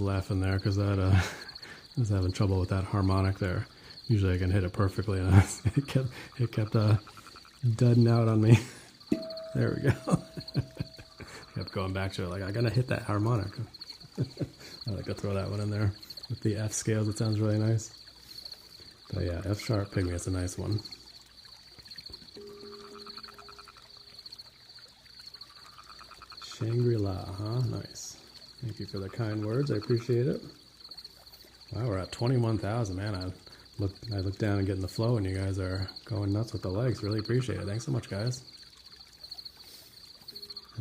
Speaker 1: laughing there because that I was having trouble with that harmonic there. Usually I can hit it perfectly, and it kept dudding out on me. There we go. Kept going back to it like I gotta hit that harmonic. I like to throw that one in there with the F scales. It sounds really nice. But yeah, F sharp pygmy, it's a nice one. Shangri-La, huh? Nice. Thank you for the kind words. I appreciate it. Wow, we're at 21,000, man. I look down and get in the flow, and you guys are going nuts with the likes. Really appreciate it. Thanks so much, guys.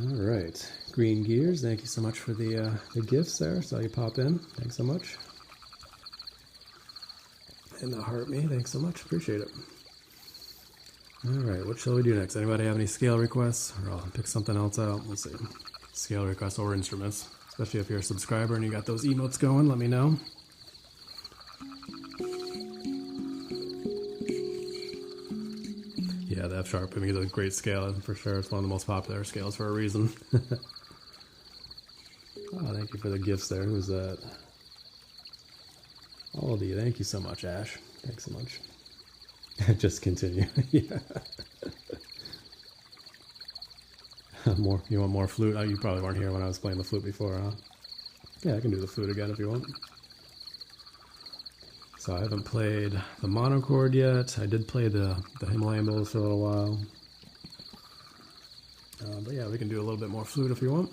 Speaker 1: All right, Green Gears. Thank you so much for the gifts there. Saw you pop in. Thanks so much. And the Heart Me. Thanks so much. Appreciate it. All right, what shall we do next? Anybody have any scale requests? Or I'll pick something else out. We'll see. Scale requests or instruments. Especially if you're a subscriber and you got those emotes going, let me know. Yeah, the F sharp, I mean, is a great scale for sure. It's one of the most popular scales for a reason. Oh, thank you for the gifts there. Who's that? All of you. Thank you so much, Ash. Thanks so much. Just continue. Yeah. More. You want more flute? Oh, you probably weren't here when I was playing the flute before, huh? Yeah, I can do the flute again if you want. So I haven't played the monochord yet. I did play the Himalayan bowls for a little while. But yeah, we can do a little bit more flute if you want.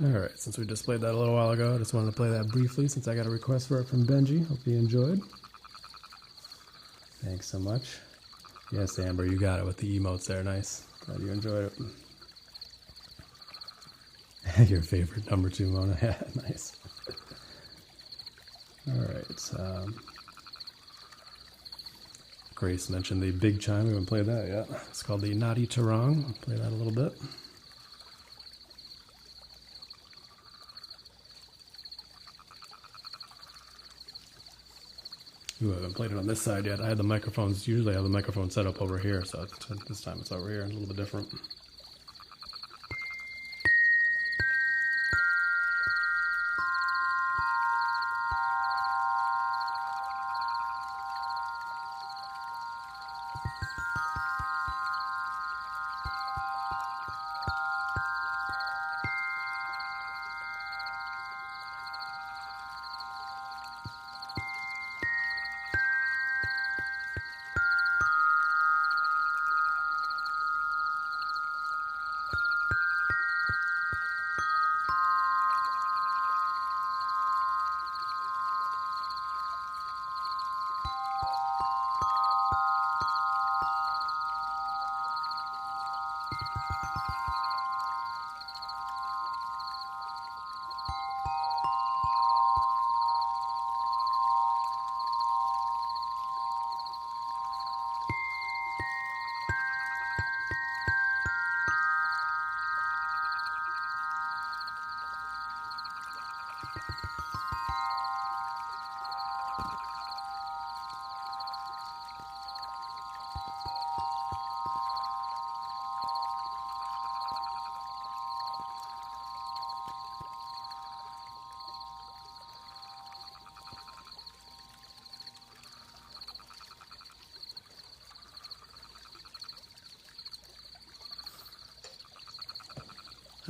Speaker 1: Alright, since we just played that a little while ago, I just wanted to play that briefly since I got a request for it from Benji. Hope you enjoyed. Thanks so much. Yes, Amber, you got it with the emotes there. Nice. Glad you enjoyed it. Your favorite number 2, Mona. Yeah, nice. Alright. Grace mentioned the big chime. We haven't played that yet. It's called the Nadi Tarang. I'll play that a little bit. Ooh, I haven't played it on this side yet. I had the microphones, usually I have the microphone set up over here, so this time it's over here, a little bit different.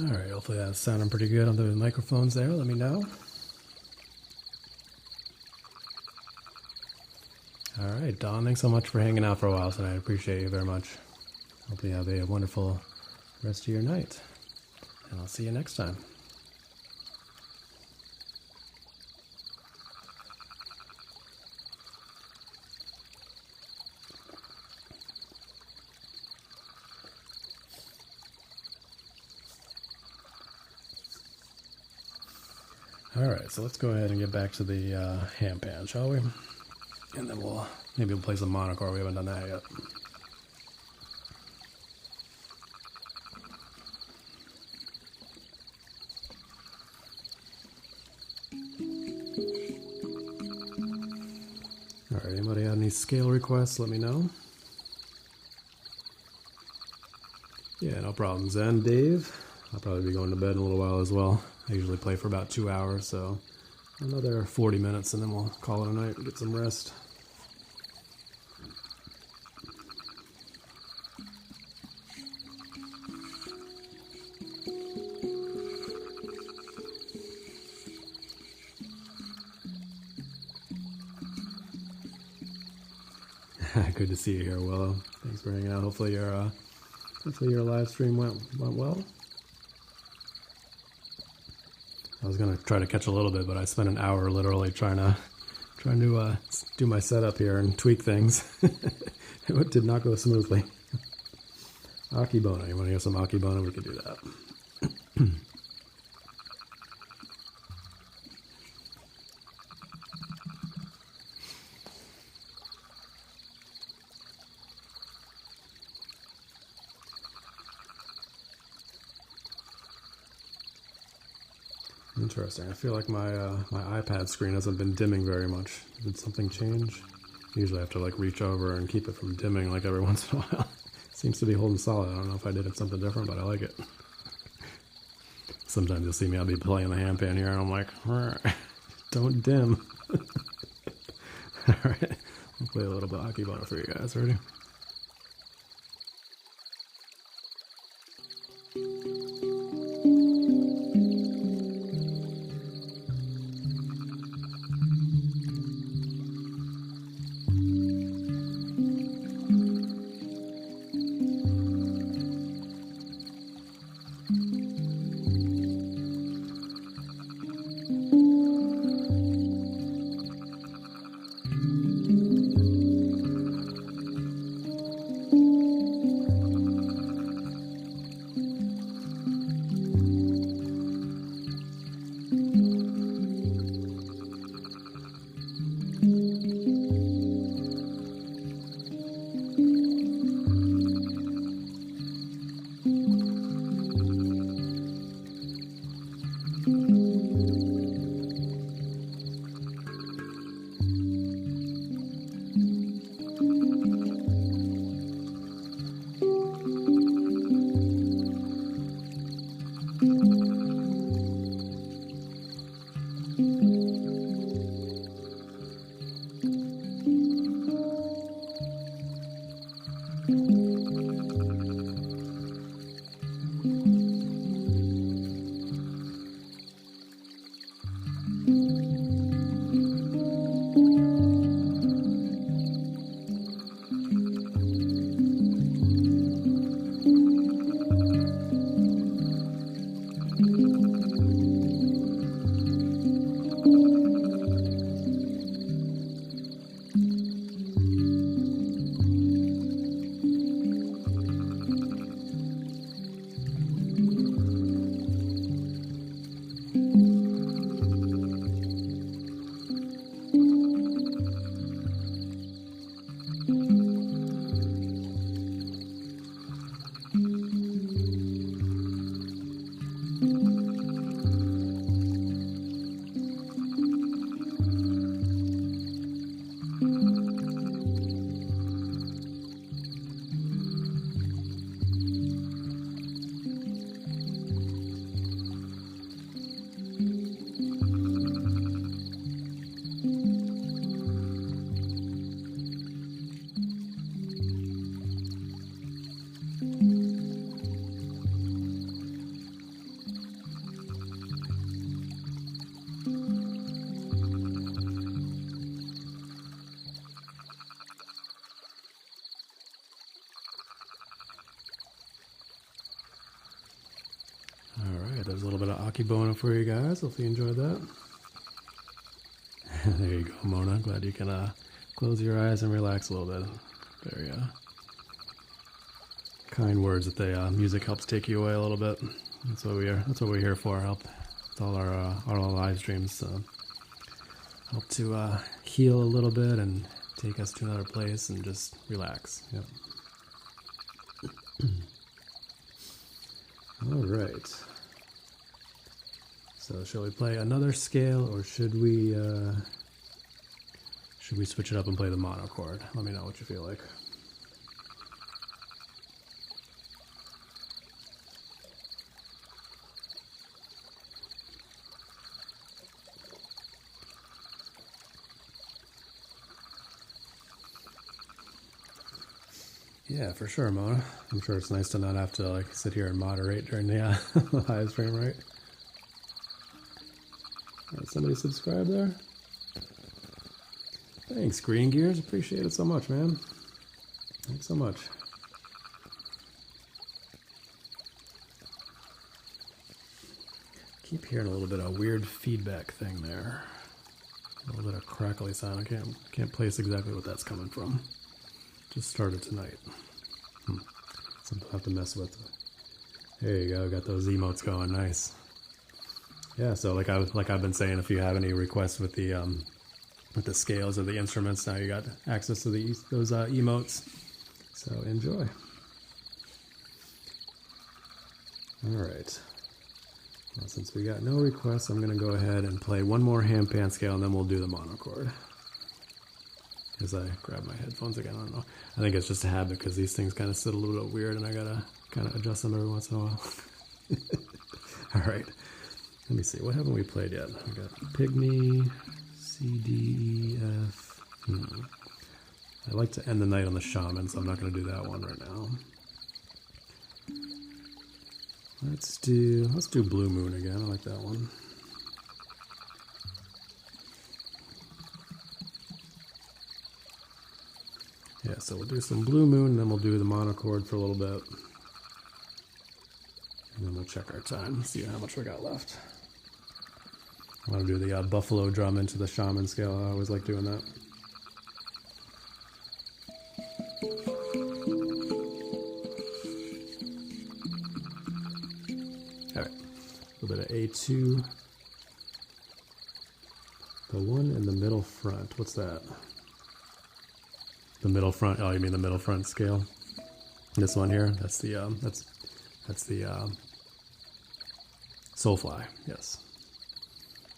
Speaker 1: Alright, hopefully that's sounding pretty good on the microphones there. Let me know. Alright, Don, thanks so much for hanging out for a while tonight. I appreciate you very much. Hope you have a wonderful rest of your night. And I'll see you next time. Alright, so let's go ahead and get back to the handpan, shall we? And then maybe we'll play some monochord. We haven't done that yet. Alright, anybody have any scale requests? Let me know. Yeah, no problem. Zen, Dave. I'll probably be going to bed in a little while as well. I usually play for about 2 hours, so another 40 minutes and then we'll call it a night and get some rest. Good to see you here, Willow. Thanks for hanging out. Hopefully your live stream went well. I was gonna try to catch a little bit, but I spent an hour literally trying to do my setup here and tweak things. It did not go smoothly. Akibona, you want to hear some Akibona? We could do that. Interesting. I feel like my iPad screen hasn't been dimming very much. Did something change? Usually I have to like reach over and keep it from dimming like every once in a while. Seems to be holding solid. I don't know if I did something different, but I like it. Sometimes you'll see me, I'll be playing the handpan here and I'm like, don't dim. Alright, I'll play a little bit of Akibona for you guys. Ready? there's a little bit of Akibona for you guys. Hope you enjoyed that. There you go, Mona. Glad you can close your eyes and relax a little bit. Very kind words that the music helps take you away a little bit. That's what we are. That's what we're here for. Help with all our live streams. Help to heal a little bit and take us to another place and just relax. Yep. All right. So shall we play another scale, or should we switch it up and play the mono chord? Let me know what you feel like. Yeah, for sure, Mona. I'm sure it's nice to not have to like sit here and moderate during the live stream, right? Somebody subscribe there? Thanks, Green Gears. Appreciate it so much, man. Thanks so much. Keep hearing a little bit of weird feedback thing there. A little bit of crackly sound. I can't place exactly what that's coming from. Just started tonight. Something I'll have to mess with. There you go. Got those emotes going. Nice. Yeah. So like I've been saying, if you have any requests with the scales of the instruments, now you got access to those emotes. So enjoy. All right. Well, since we got no requests, I'm going to go ahead and play one more handpan scale, and then we'll do the mono chord. As I grab my headphones again, I don't know. I think it's just a habit because these things kind of sit a little bit weird, and I gotta kind of adjust them every once in a while. All right. Let me see. What haven't we played yet? We got Pygmy, C, D, E, F. I like to end the night on the shaman, so I'm not going to do that one right now. Let's do Blue Moon again. I like that one. Yeah, so we'll do some Blue Moon, and then we'll do the mono chord for a little bit. And then we'll check our time, see how much we got left. I want to do the buffalo drum into the shaman scale. I always like doing that. All right, a little bit of A2. The one in the middle front, what's that? The middle front. Oh, you mean the middle front scale? This one here. That's the Soulfly. Yes.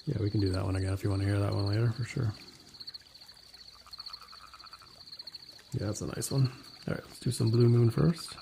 Speaker 1: Yeah, we can do that one again if you want to hear that one later, for sure. Yeah, that's a nice one. All right, let's do some Blue Moon first.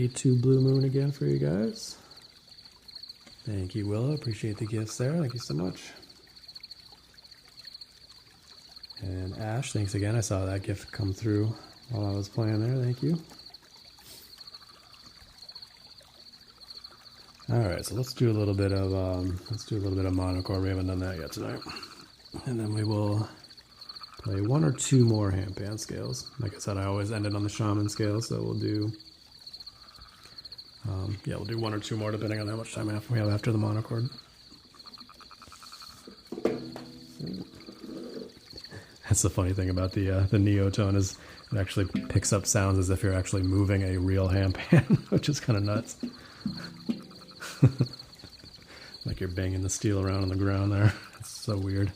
Speaker 1: Happy to Blue Moon again for you guys. Thank you, Willow. Appreciate the gifts there. Thank you so much. And Ash, thanks again. I saw that gift come through while I was playing there. Thank you. All right, so let's do a little bit of monochord. We haven't done that yet tonight, and then we will play one or two more handpan scales. Like I said, I always end it on the shaman scale, so we'll do we'll do one or two more depending on how much time we have after the monochord. That's the funny thing about the Neotone is it actually picks up sounds as if you're actually moving a real handpan, which is kind of nuts. Like you're banging the steel around on the ground there. It's so weird.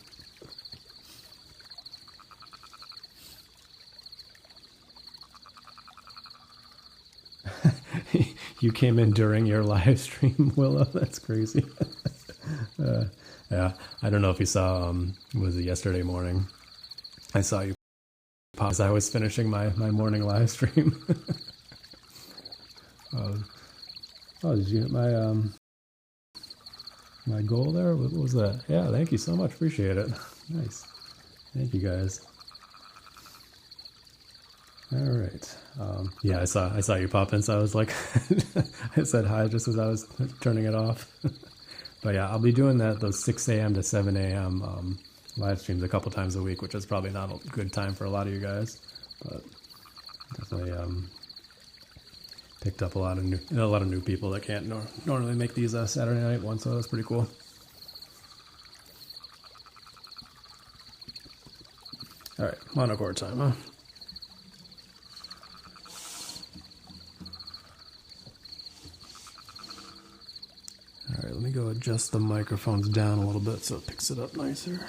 Speaker 1: You came in during your live stream, Willow. That's crazy. Yeah, I don't know if you saw, was it yesterday morning? I saw you pop as I was finishing my morning live stream. Did you hit my goal there? What was that? Yeah, thank you so much. Appreciate it. Nice. Thank you guys. All right. Yeah, I saw you pop in, so I was like, I said hi just as I was turning it off. But yeah, I'll be doing those 6 a.m. to 7 a.m. Live streams a couple times a week, which is probably not a good time for a lot of you guys, but definitely picked up a lot of new people that can't normally make these Saturday night ones, so that's pretty cool. All right, monochord time, huh? All right, let me go adjust the microphones down a little bit so it picks it up nicer.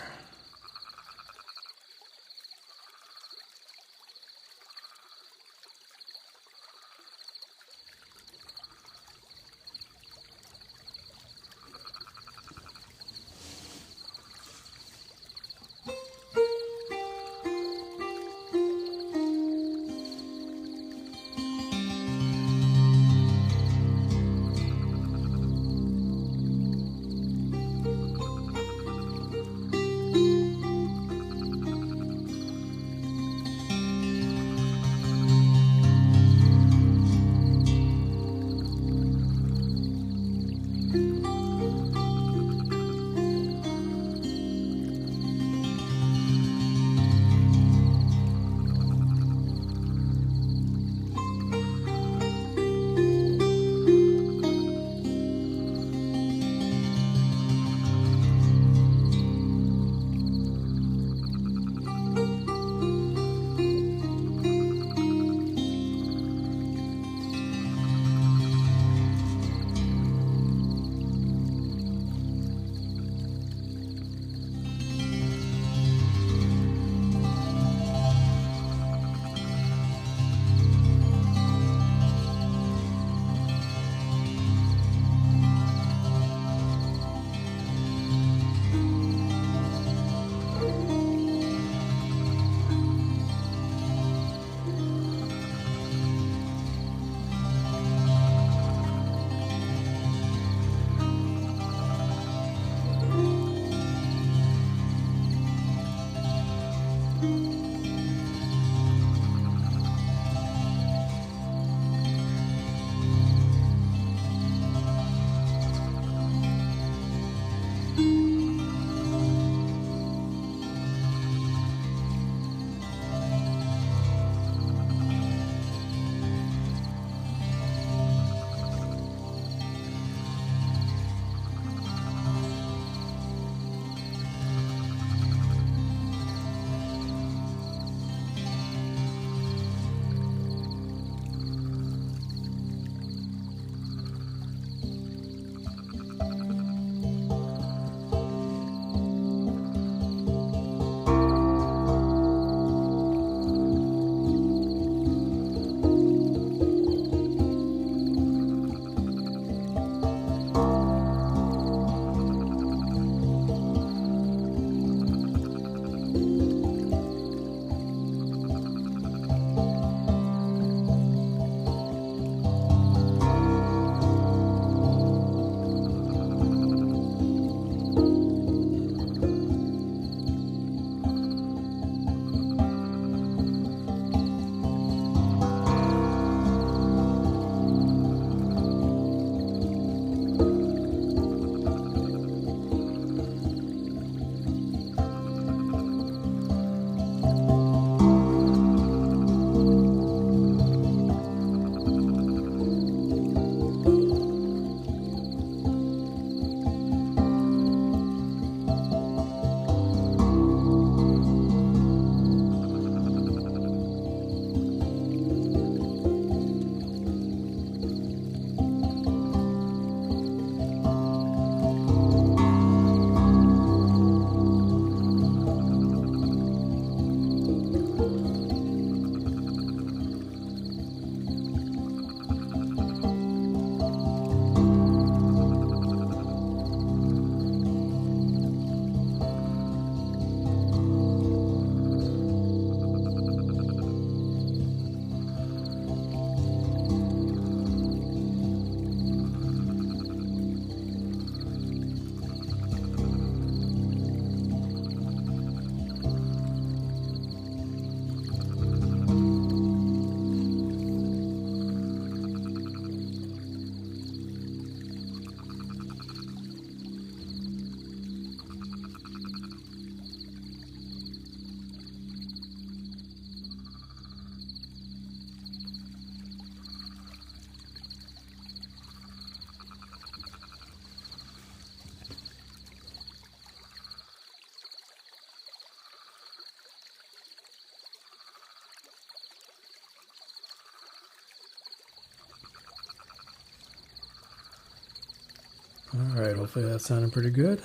Speaker 1: All right, hopefully that sounded pretty good.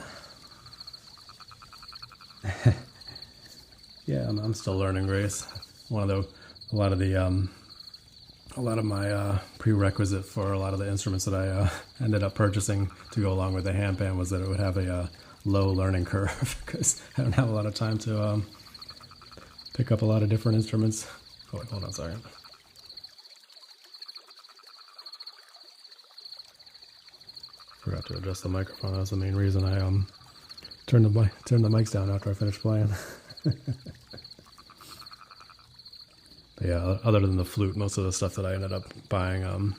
Speaker 1: Yeah, I'm still learning Grace. A lot of my prerequisite for a lot of the instruments that I ended up purchasing to go along with the handpan was that it would have a low learning curve because I don't have a lot of time to pick up a lot of different instruments. Oh, wait, hold on a second. Forgot to adjust the microphone. That was the main reason I turned the mics down after I finished playing. But yeah, other than the flute, most of the stuff that I ended up buying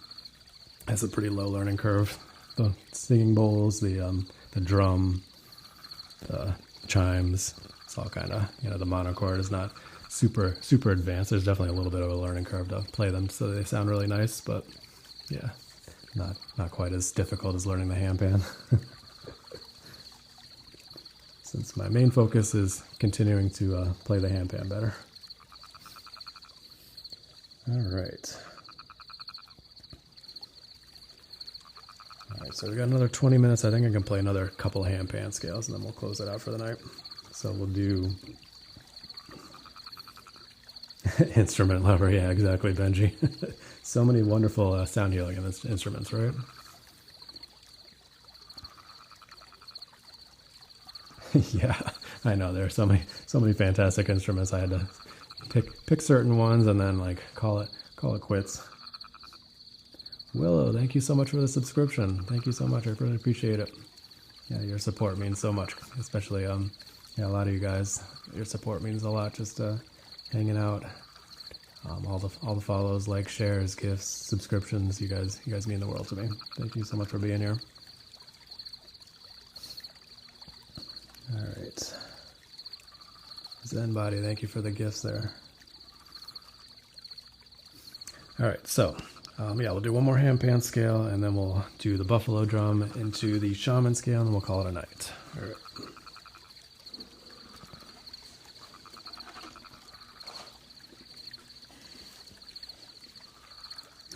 Speaker 1: has a pretty low learning curve. The singing bowls, the drum, the chimes, it's all kind of, the monochord is not super advanced. There's definitely a little bit of a learning curve to play them, so they sound really nice, but yeah, not quite as difficult as learning the handpan. Since my main focus is continuing to play the handpan better. All right. All right, so we got another 20 minutes. I think I can play another couple of handpan scales, and then we'll close it out for the night. So we'll do instrument lover. Yeah, exactly, Benji. So many wonderful sound healing instruments, right? Yeah, I know. There are so many fantastic instruments. I had to pick certain ones and then like call it quits. Willow, thank you so much for the subscription. Thank you so much. I really appreciate it. Yeah, your support means so much, especially a lot of you guys. Your support means a lot. Just hanging out, all the follows, likes, shares, gifts, subscriptions. You guys mean the world to me. Thank you so much for being here. All right. Zen Body, thank you for the gifts there. All right, so we'll do one more handpan scale, and then we'll do the buffalo drum into the shaman scale, and then we'll call it a night. All right.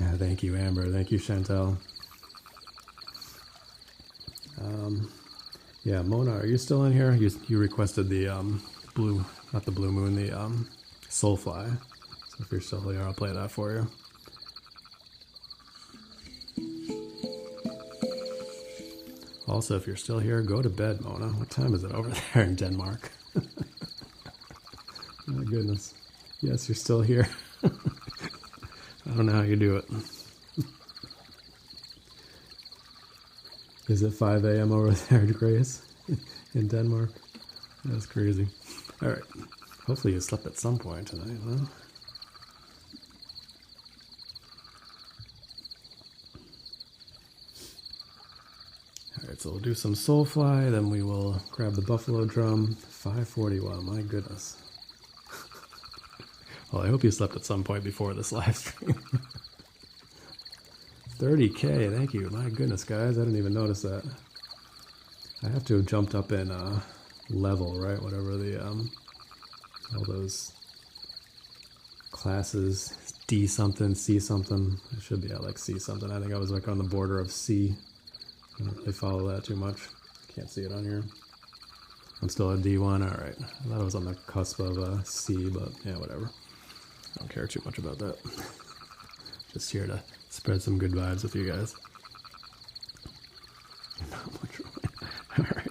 Speaker 1: Yeah, thank you, Amber. Thank you, Chantel. Yeah, Mona, are you still in here? You requested the blue, not the blue moon, the soulfly. So if you're still here, I'll play that for you. Also, if you're still here, go to bed, Mona. What time is it over there in Denmark? My goodness. Yes, you're still here. I don't know how you do it. Is it 5 a.m. over there, Grace? In Denmark? That's crazy. All right. Hopefully you slept at some point tonight, huh? All right, so we'll do some Soulfly, then we will grab the buffalo drum. 5:41, my goodness. Well, I hope you slept at some point before this live stream. 30K, thank you. My goodness, guys, I didn't even notice that. I have to have jumped up in level, right? Whatever the all those classes, D something, C something. I should be at like C something. I think I was like on the border of C. I don't really follow that too much. Can't see it on here. I'm still at D1. All right. I thought I was on the cusp of C, but yeah, whatever. I don't care too much about that. Just here to spread some good vibes with you guys. Not much. All right.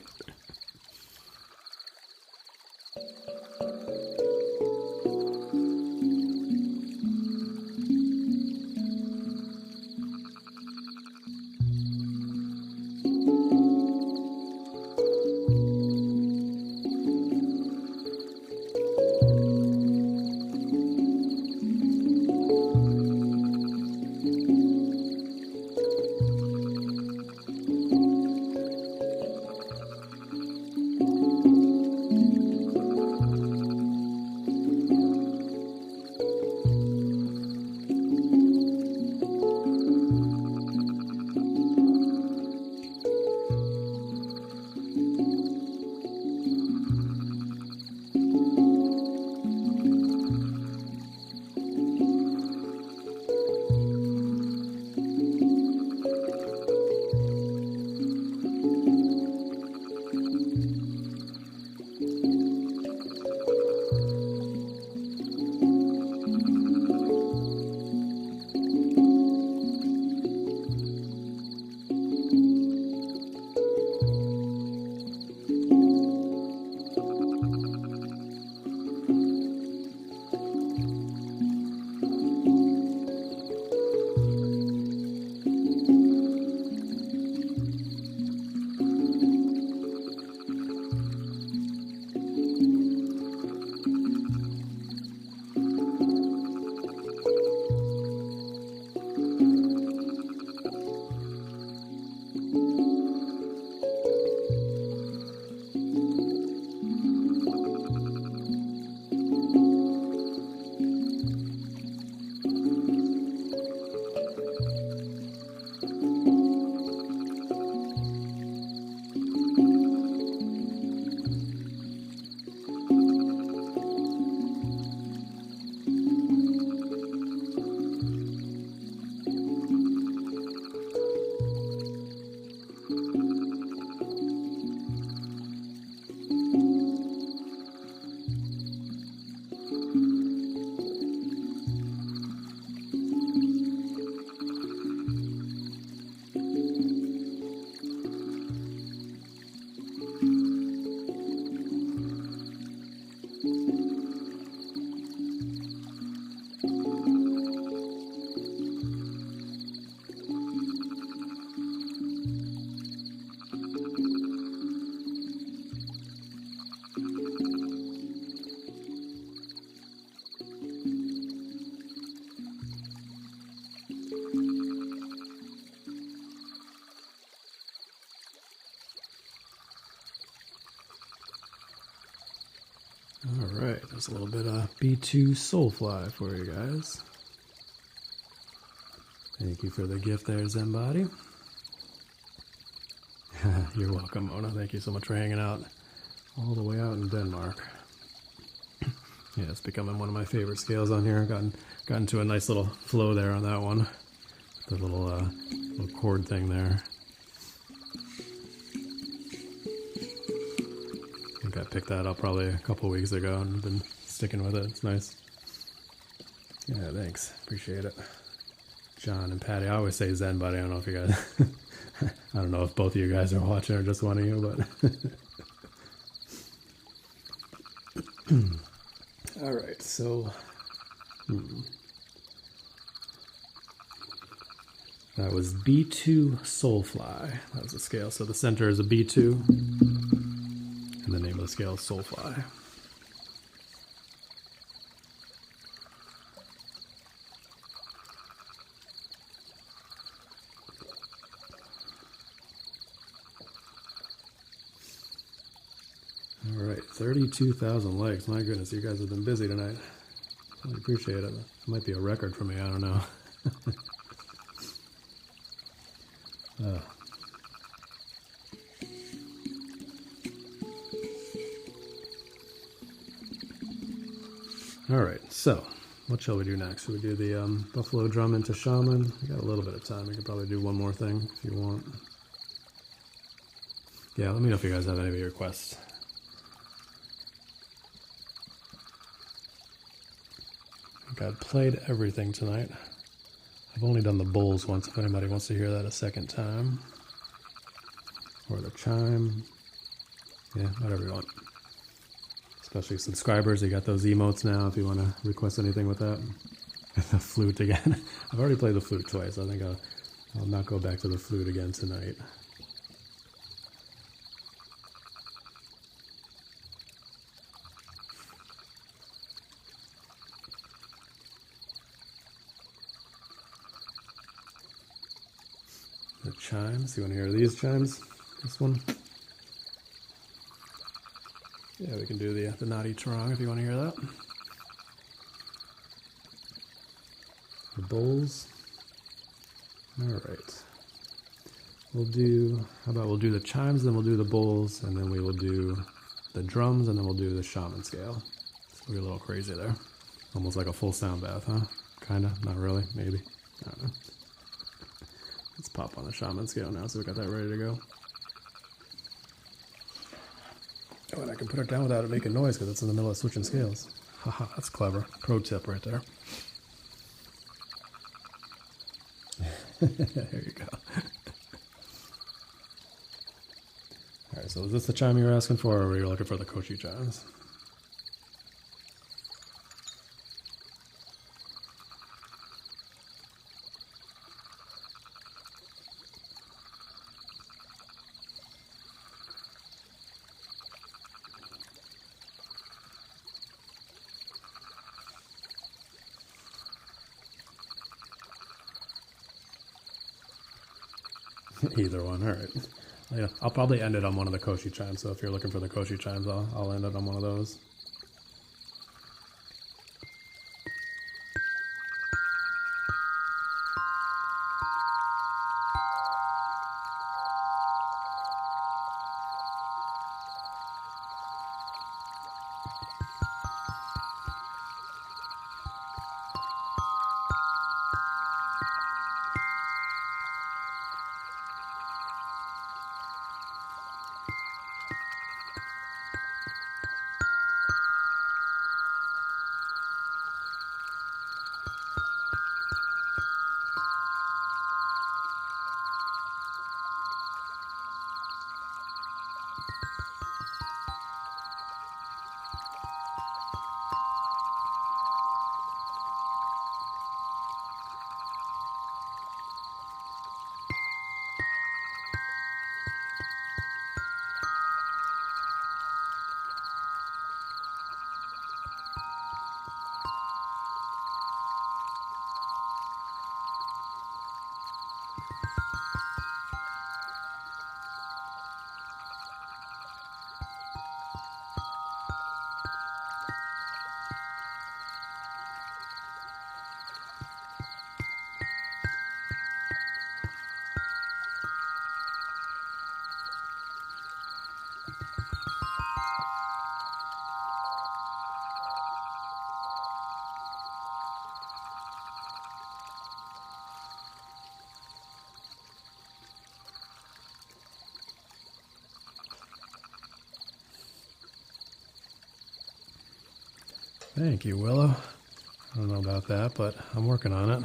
Speaker 1: a little bit of B2 Soulfly for you guys. Thank you for the gift there, Zenbody. You're welcome, Mona. Thank you so much for hanging out all the way out in Denmark. Yeah, it's becoming one of my favorite scales on here. Gotten to a nice little flow there on that one. The little chord thing there. I think I picked that up probably a couple weeks ago and been sticking with it. It's nice. Yeah, thanks. Appreciate it. John and Patty. I always say Zen, but I don't know if you guys... I don't know if both of you guys are watching or just one of you, but... All right, so... That was B2 Soulfly. That was the scale. So the center is a B2. And the name of the scale is Soulfly. All right, 32,000 likes. My goodness, you guys have been busy tonight. I appreciate it. It might be a record for me. I don't know. All right, so what shall we do next? Should we do the Buffalo Drum into Shaman? We got a little bit of time. We could probably do one more thing if you want. Yeah, let me know if you guys have any requests. I think I've played everything tonight. I've only done the bowls once, if anybody wants to hear that a second time. Or the chime. Yeah, whatever you want. Especially subscribers, you got those emotes now if you want to request anything with that. The flute again. I've already played the flute twice. I think I'll not go back to the flute again tonight. The chimes. You want to hear these chimes? This one? Yeah, we can do the naughty Trong if you want to hear that. The bowls. All right. We'll do, how about we'll do the chimes, then we'll do the bowls, and then we will do the drums, and then we'll do the shaman scale. So we're a little crazy there. Almost like a full sound bath, huh? Kinda, not really, maybe. I don't know. Let's pop on the shaman scale now, so we got that ready to go. Oh, and I can put it down without it making noise because it's in the middle of switching scales. Haha, that's clever. Pro tip right there. There you go. Alright, so is this the chime you were asking for, or were you looking for the Kochi chimes? Either one, all right. Yeah, I'll probably end it on one of the Koshi chimes, so if you're looking for the Koshi chimes, I'll end it on one of those. Thank you, Willow. I don't know about that, but I'm working on it.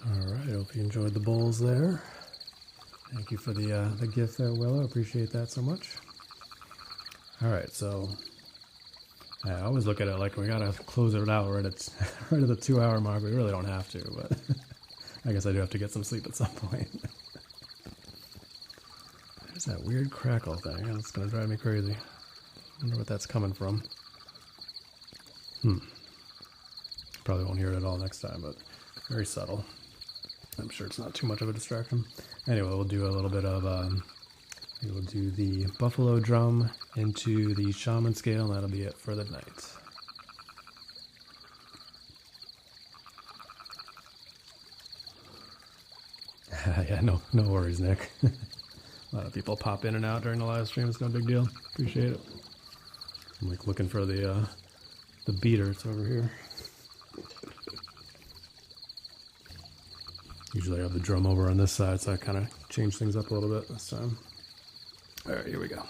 Speaker 1: Alright, hope you enjoyed the bowls there. Thank you for the gift there, Willow. Appreciate that so much. Alright, so I always look at it like we gotta close it out right at right at the 2-hour mark. We really don't have to, but I guess I do have to get some sleep at some point. is that weird crackle thing? It's gonna drive me crazy. I wonder what that's coming from. Probably won't hear it at all next time, but very subtle. I'm sure it's not too much of a distraction. Anyway, we'll do a little bit of, we'll do the buffalo drum into the shaman scale, and that'll be it for the night. Yeah, no worries, Nick. A lot of people pop in and out during the live stream. It's no big deal. Appreciate it. I'm like looking for the beater. It's over here. Usually I have the drum over on this side, so I kind of change things up a little bit this time. All right, here we go.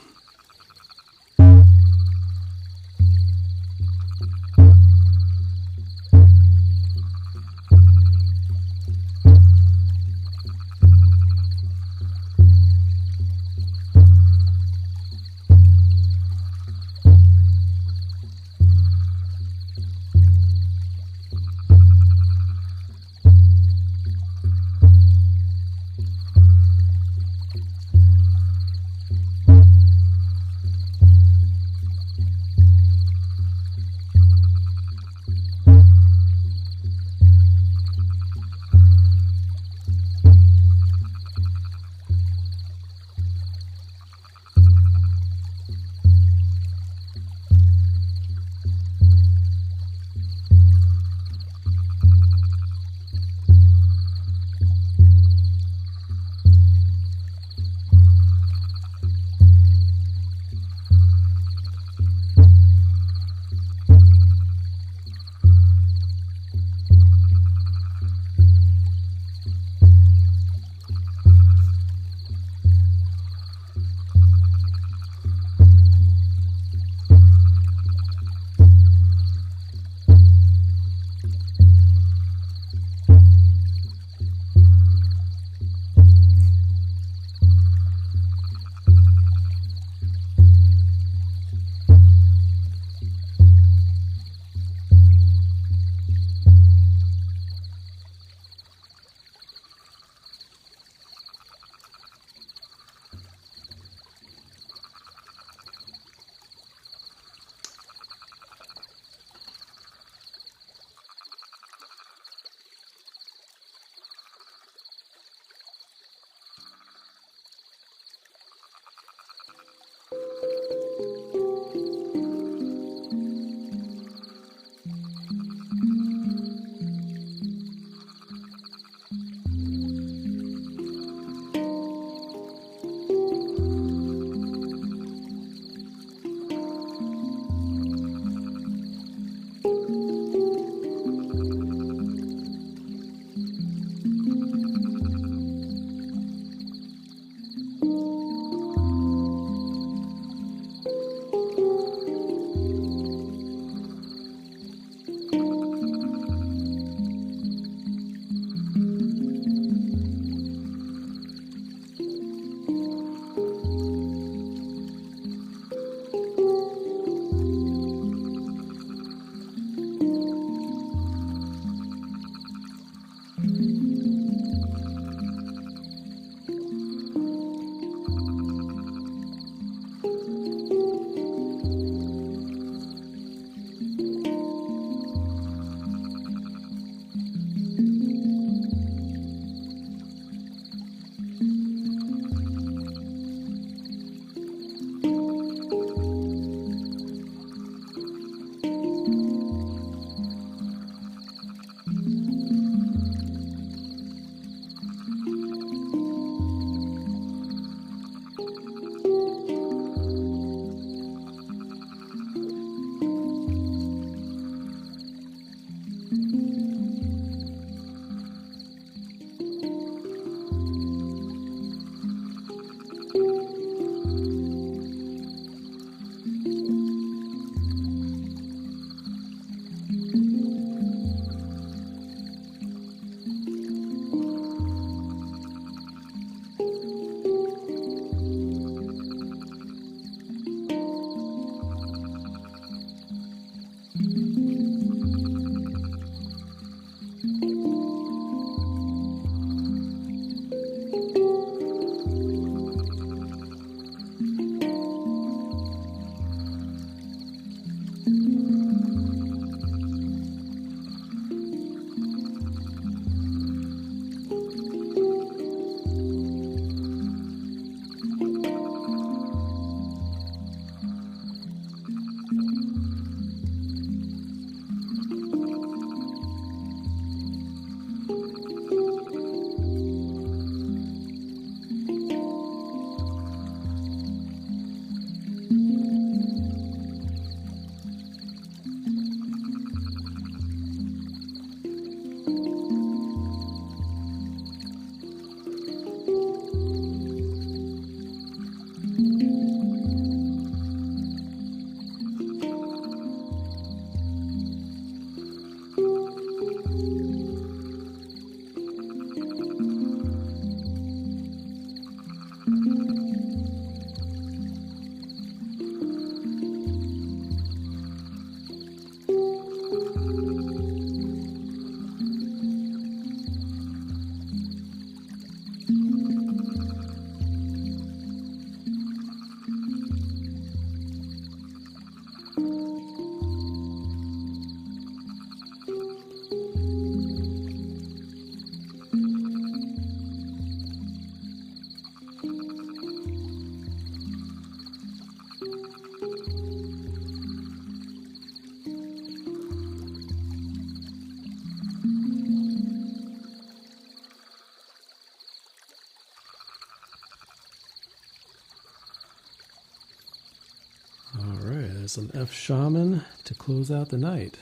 Speaker 1: some F Shaman to close out the night.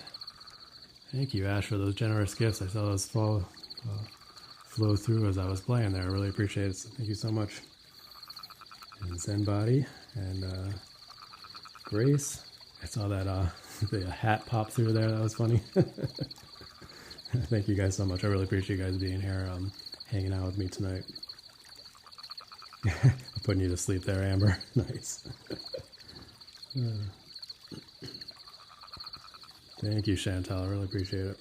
Speaker 1: Thank you, Ash, for those generous gifts. I saw those flow through as I was playing there. I really appreciate it. Thank you so much. And Zen Body and Grace. I saw that the hat pop through there. That was funny. Thank you guys so much. I really appreciate you guys being here, hanging out with me tonight. I'm putting you to sleep there, Amber. Nice. Thank you, Chantal. I really appreciate it.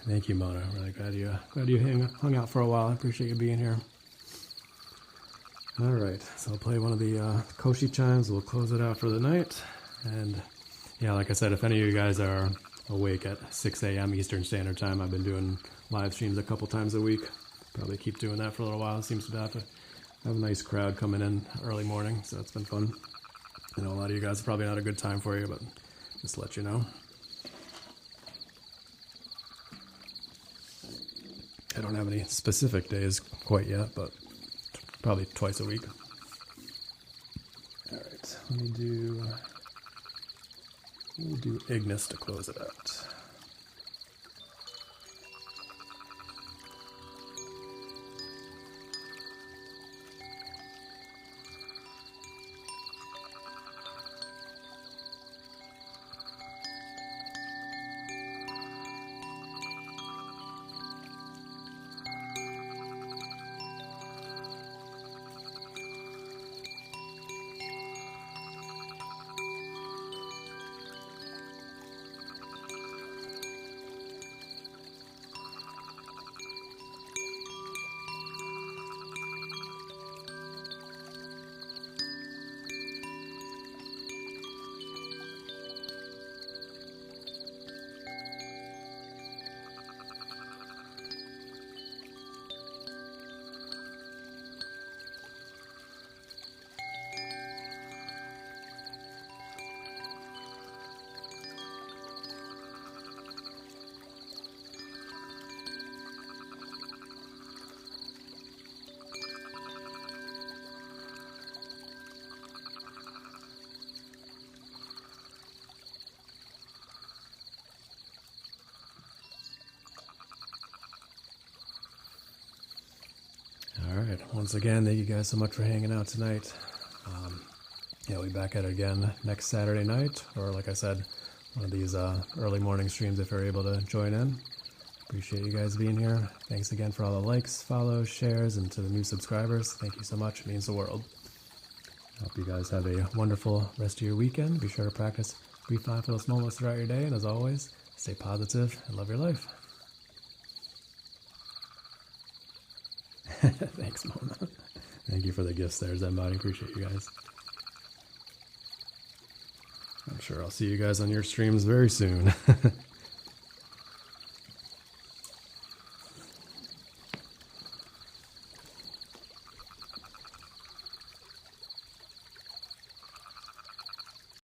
Speaker 1: Thank you, Mona. I'm really glad you hung out for a while. I appreciate you being here. All right, so I'll play one of the Koshi chimes. We'll close it out for the night. And yeah, like I said, if any of you guys are awake at 6 a.m. Eastern Standard Time, I've been doing live streams a couple times a week. Probably keep doing that for a little while. It seems to have a nice crowd coming in early morning, so it's been fun. I know a lot of you guys, probably not a good time for you, but just to let you know. I don't have any specific days quite yet, but probably twice a week. All right, let me do Ignis to close it out. Once again, thank you guys so much for hanging out tonight. Yeah, we'll be back at it again next Saturday night, or like I said, one of these early morning streams if you're able to join in. Appreciate you guys being here. Thanks again for all the likes, follows, shares, and to the new subscribers. Thank you so much. It means the world. I hope you guys have a wonderful rest of your weekend. Be sure to practice brief mindfulness moments throughout your day, and as always, stay positive and love your life. Thanks, Mona. Thank you for the gifts there, Zenbody. Appreciate you guys. I'm sure I'll see you guys on your streams very soon.